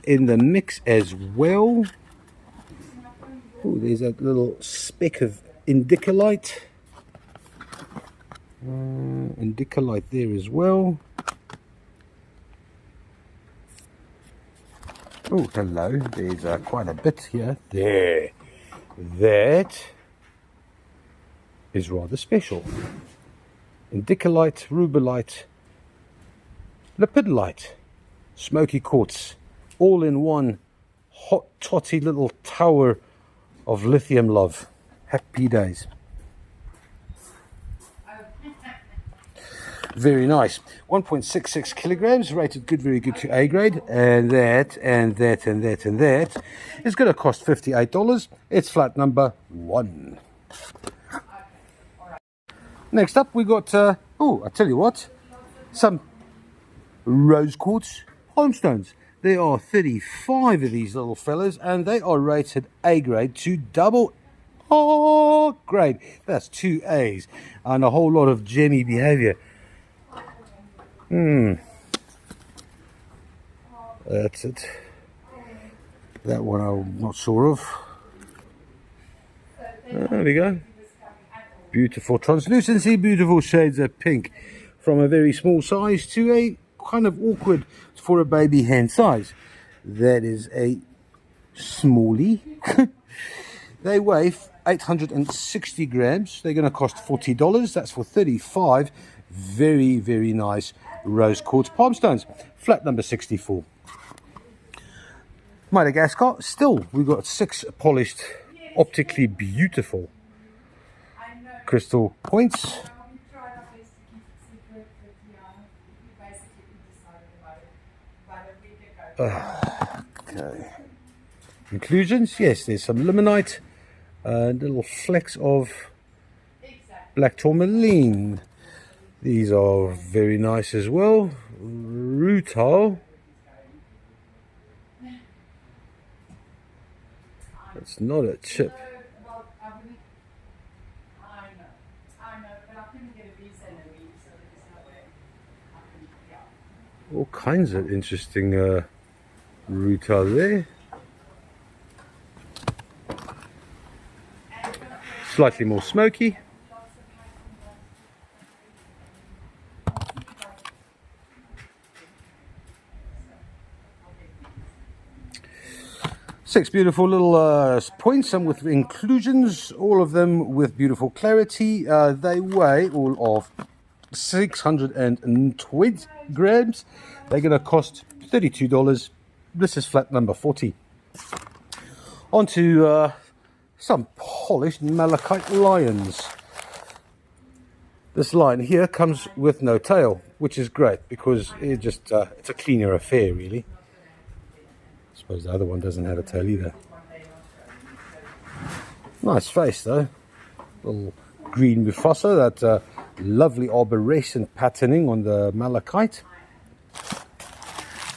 in the mix as well. Oh, there's a little speck of indicolite. Indicolite there as well. Oh, hello. There's quite a bit here. There. That is rather special. Indicolite, rubellite, lepidolite, smoky quartz, all in one hot totty little tower of lithium love. Happy days. Very nice. 1.66 kilograms, rated good, very good to A grade. And that is going to cost $58. It's flat number 1. Next up, we got, oh, I tell you what, some rose quartz Gemstones. There are 35 of these little fellas, and they are rated A grade to double A grade. That's 2 A's and a whole lot of gemmy behavior. That's it. That one I'm not sure of. There we go. Beautiful translucency, beautiful shades of pink. From a very small size to a kind of awkward for a baby hand size. That is a smallie. They weigh 860 grams. They're going to cost $40. That's for 35. Very, very nice rose quartz palm stones. Flat number 64. Madagascar, still we've got 6 polished, optically beautiful crystal points. Okay. Inclusions, yes, there's some limonite, little flecks of black tourmaline. These are very nice as well. Rutile. It's not a chip. All kinds of interesting rutile there. Slightly more smoky. Six beautiful little points, some with inclusions, all of them with beautiful clarity. They weigh all of 620 grams. They're going to cost $32. This is flat number 40. On to some polished malachite lions. This lion here comes with no tail, which is great because it just it's a cleaner affair, really. I suppose the other one doesn't have a tail either. Nice face though. Little green Mufasa, that lovely arborescent patterning on the malachite.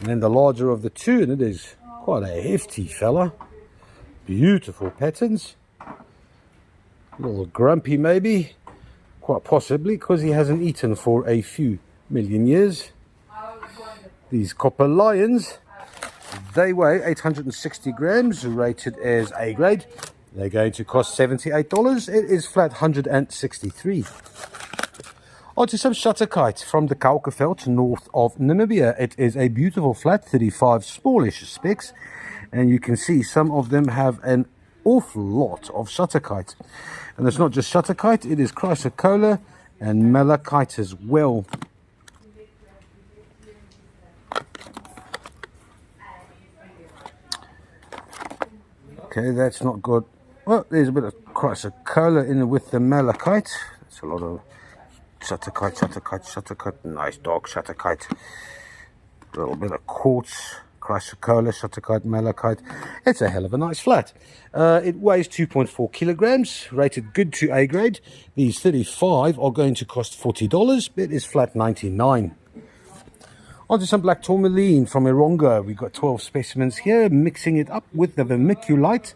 And then the larger of the two, and it is quite a hefty fella. Beautiful patterns. A little grumpy maybe, quite possibly, because he hasn't eaten for a few million years. These copper lions, they weigh 860 grams, rated as A grade. They're going to cost $78. It is flat 163. On to some Shatterkite from the Kaukeveld, north of Namibia. It is a beautiful flat, 35 smallish specks. And you can see some of them have an awful lot of Shatterkite. And it's not just Shatterkite, it is chrysocolla and malachite as well. Okay, that's not good. Well, there's a bit of chrysocolla in with the malachite. It's a lot of Shatterkite. Nice dark Shatterkite. A little bit of quartz, chrysocolla, Shatterkite, malachite. It's a hell of a nice flat. It weighs 2.4 kilograms, rated good to A grade. These 35 are going to cost $40. It is flat 99. On to some black tourmaline from Eronga. We've got 12 specimens here, mixing it up with the vermiculite.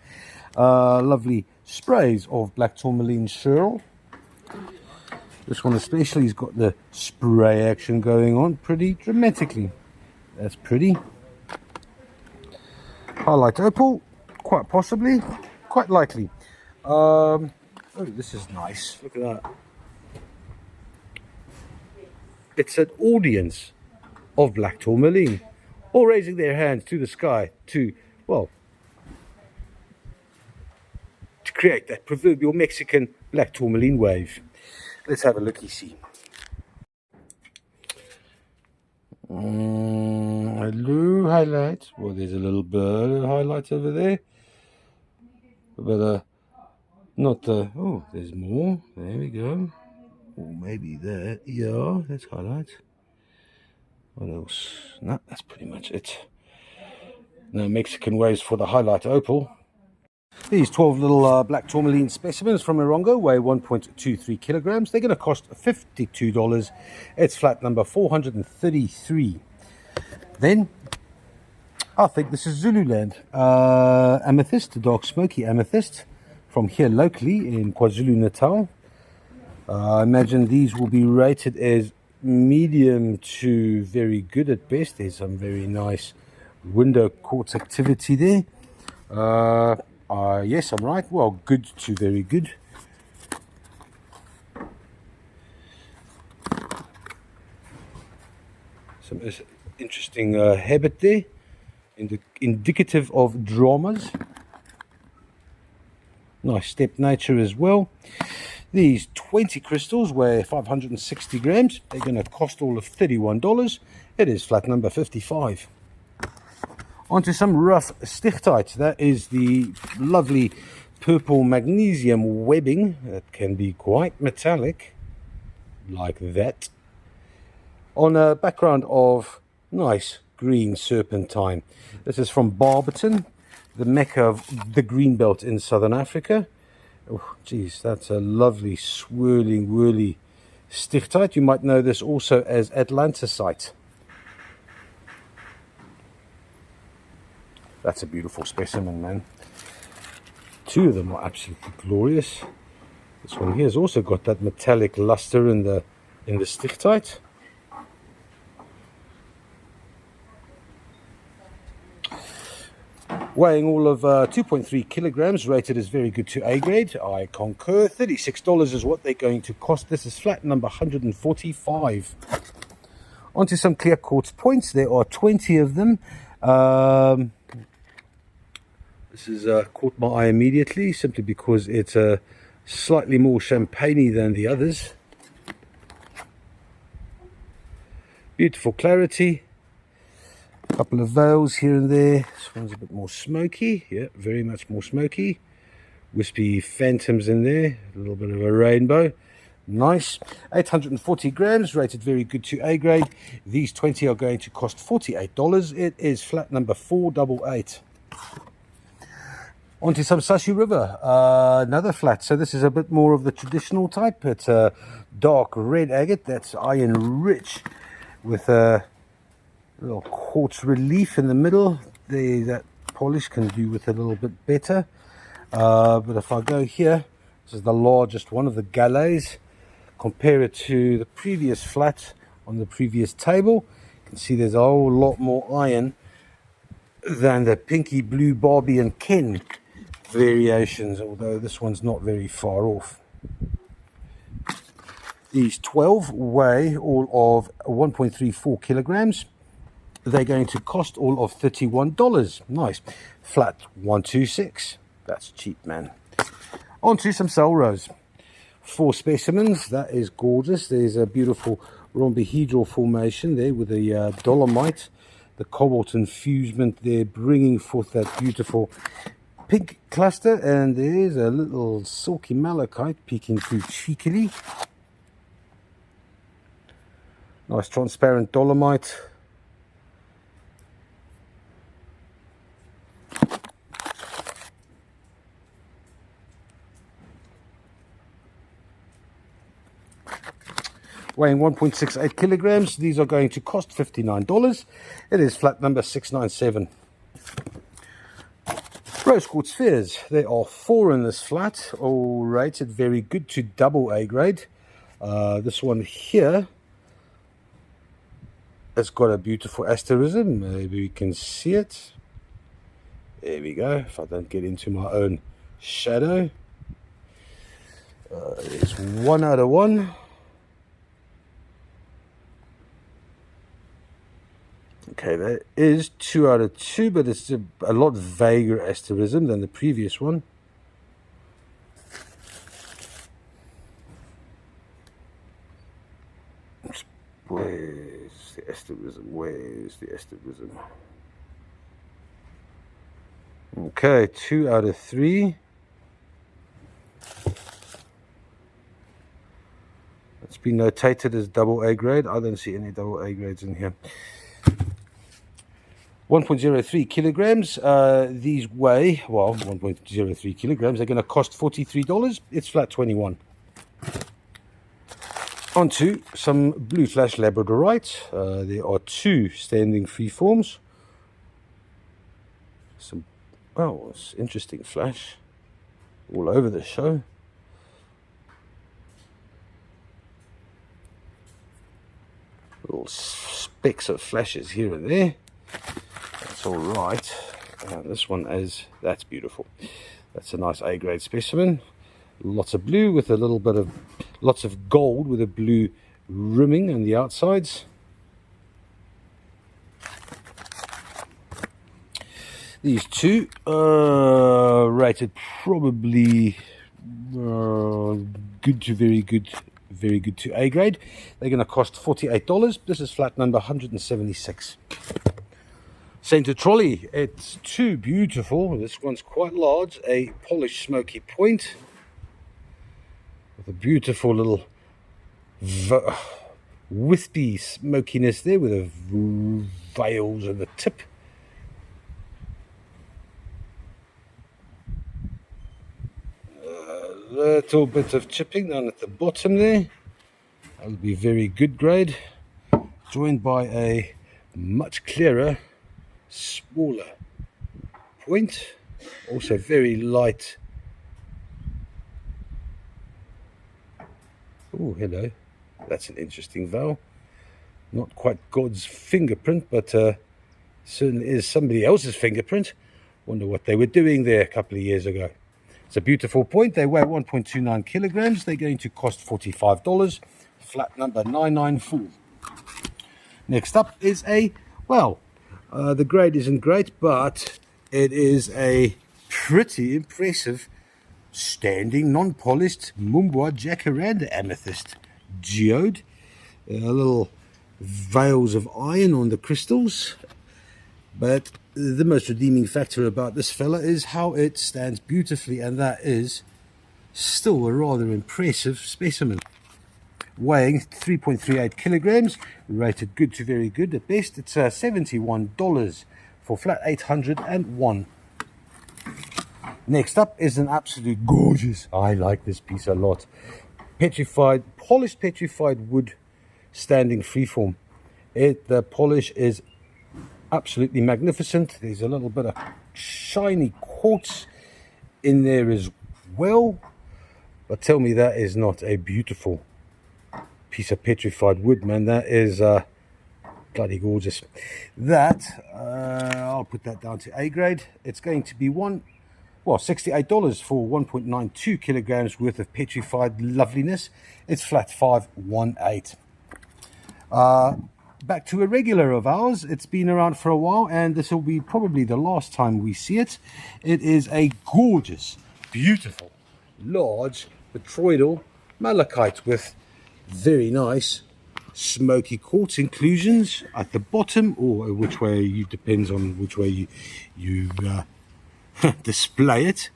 Lovely sprays of black tourmaline swirl. This one especially has got the spray action going on pretty dramatically. That's pretty. Highlight opal, quite possibly, quite likely. Oh, this is nice. Look at that. It's an audience of black tourmaline. all raising their hands to the sky to, well, to create that proverbial Mexican black tourmaline wave. Let's have a look-see. Hello, highlight. Well, there's a little bird highlight over there. But not oh, there's more. There we go. Or maybe there. Yeah, that's highlight. What else? No, that's pretty much it. No Mexican waves for the highlight opal. These 12 little black tourmaline specimens from Morongo weigh 1.23 kilograms. They're going to cost $52. It's flat number 433. Then, I think this is Zululand. Amethyst, dark smoky amethyst from here locally in KwaZulu-Natal. I imagine these will be rated as medium to very good at best. There's some very nice window quartz activity there. Yes, I'm right. Well, good to very good. Some interesting habit there, indicative of dramas. Nice step nature as well. These 20 crystals weigh 560 grams. They're going to cost all of $31. It is flat number 55. Onto some rough stichtite. That is the lovely purple magnesium webbing. That can be quite metallic, like that, on a background of nice green serpentine. This is from Barberton, the mecca of the green belt in southern Africa. Oh, geez, that's a lovely swirling, whirly stichtite. You might know this also as Atlantisite. That's a beautiful specimen, man. Two of them are absolutely glorious. This one here has also got that metallic luster in the stichtite. Weighing all of 2.3 kilograms, rated as very good to A grade. I concur. $36 is what they're going to cost. This is flat number 145. Onto some clear quartz points. There are 20 of them. This has caught my eye immediately, simply because it's slightly more champagne-y than the others. Beautiful clarity. A couple of veils here and there. This one's a bit more smoky. Yeah, very much more smoky. Wispy phantoms in there. A little bit of a rainbow. Nice. 840 grams, rated very good to A grade. These 20 are going to cost $48. It is flat number 488. Onto some Sashi River, another flat. So this is a bit more of the traditional type. It's a dark red agate that's iron rich with a little quartz relief in the middle. There, that polish can do with a little bit better. But if I go here, this is the largest one of the galets. Compare it to the previous flat on the previous table. You can see there's a whole lot more iron than the pinky blue Barbie and Ken variations, although this one's not very far off. These 12 weigh all of 1.34 kilograms. They're going to cost all of $31. Nice. Flat 126. That's cheap, man. On to some Cell Rose. 4 specimens. That is gorgeous. There's a beautiful rhombohedral formation there with the dolomite, the cobalt infusement there, bringing forth that beautiful pink cluster, and there's a little silky malachite peeking through cheekily. Nice transparent dolomite. Weighing 1.68 kilograms. These are going to cost $59. It is flat number 697. Rose quartz spheres. There are 4 in this flat, all rated very good to double A grade. This one here has got a beautiful asterism. Maybe we can see it. There we go. If I don't get into my own shadow. There's 1 out of 1. Okay, that is 2 out of 2, but it's a lot vaguer asterism than the previous one. Where's the asterism? Where's the asterism? Okay, 2 out of 3. It's been notated as double A grade. I don't see any double A grades in here. 1.03 kilograms. These weigh, well, 1.03 kilograms. They're going to cost $43. It's flat 21. Onto some Blue Flash Labradorite. There are 2 standing freeforms. Some, oh, it's interesting flash all over the show. Little specks of flashes here and there. That's all right. This one that's beautiful. That's a nice A grade specimen. Lots of blue with a little bit of, lots of gold with a blue rimming on the outsides. These 2 are rated probably good to very good to A grade. They're going to cost $48. This is flat number 176. Center trolley, it's 2 beautiful. This one's quite large, a polished smoky point with a beautiful little wispy smokiness there with a veils on the tip. A little bit of chipping down at the bottom there. That'll be very good grade, joined by a much clearer, smaller point, also very light. Oh, hello, that's an interesting veil. Not quite God's fingerprint, but certainly is somebody else's fingerprint. Wonder what they were doing there a couple of years ago. It's a beautiful point. They weigh 1.29 kilograms. They're going to cost $45. Flat number 994. Next up is a, well, the grade isn't great, but it is a pretty impressive standing non-polished Mumbwa Jacaranda amethyst geode. Little veils of iron on the crystals, but the most redeeming factor about this fella is how it stands beautifully, and that is still a rather impressive specimen. Weighing 3.38 kilograms, rated good to very good at best. It's $71 for flat 801. Next up is an absolute gorgeous, I like this piece a lot, polished petrified wood standing freeform. The polish is absolutely magnificent. There's a little bit of shiny quartz in there as well, but tell me that is not a beautiful piece of petrified wood, man. That is bloody gorgeous. That I'll put that down to A grade. It's going to be $68 for 1.92 kilograms worth of petrified loveliness. It's flat 518. Back to a regular of ours. It's been around for a while, and this will be probably the last time we see it. It is a gorgeous, beautiful, large botryoidal malachite with very nice smoky quartz inclusions at the bottom, or which way you, depends on which way you display it.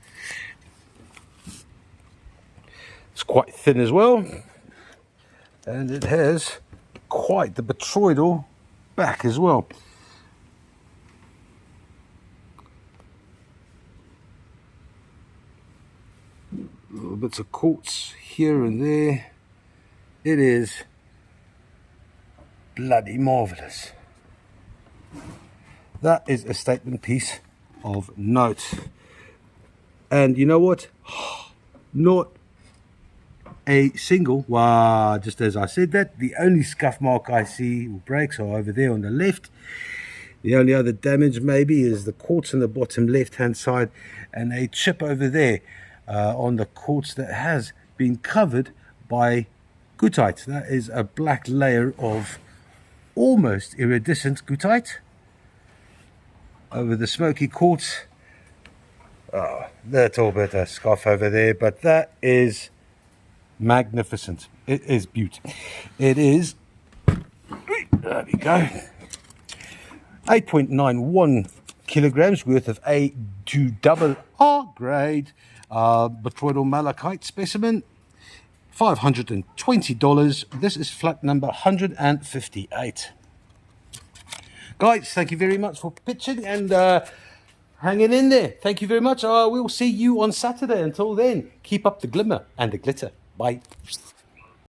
It's quite thin as well, and it has quite the botryoidal back as well. Little bits of quartz here and there. It is bloody marvelous. That is a statement piece of note. And you know what? Not a single, wow, just as I said that, the only scuff mark I see, or breaks, are over there on the left. The only other damage maybe is the quartz on the bottom left hand side, and a chip over there on the quartz that has been covered by goethite. That is a black layer of almost iridescent goethite, over the smoky quartz. Oh, little bit of scuff over there, but that is magnificent. It is beautiful. It is, there we go, 8.91 kilograms worth of A2RR grade botryoidal malachite specimen. $520. This is flat number 158. Guys, thank you very much for pitching and hanging in there. Thank you very much. We'll see you on Saturday. Until then, keep up the glimmer and the glitter. Bye.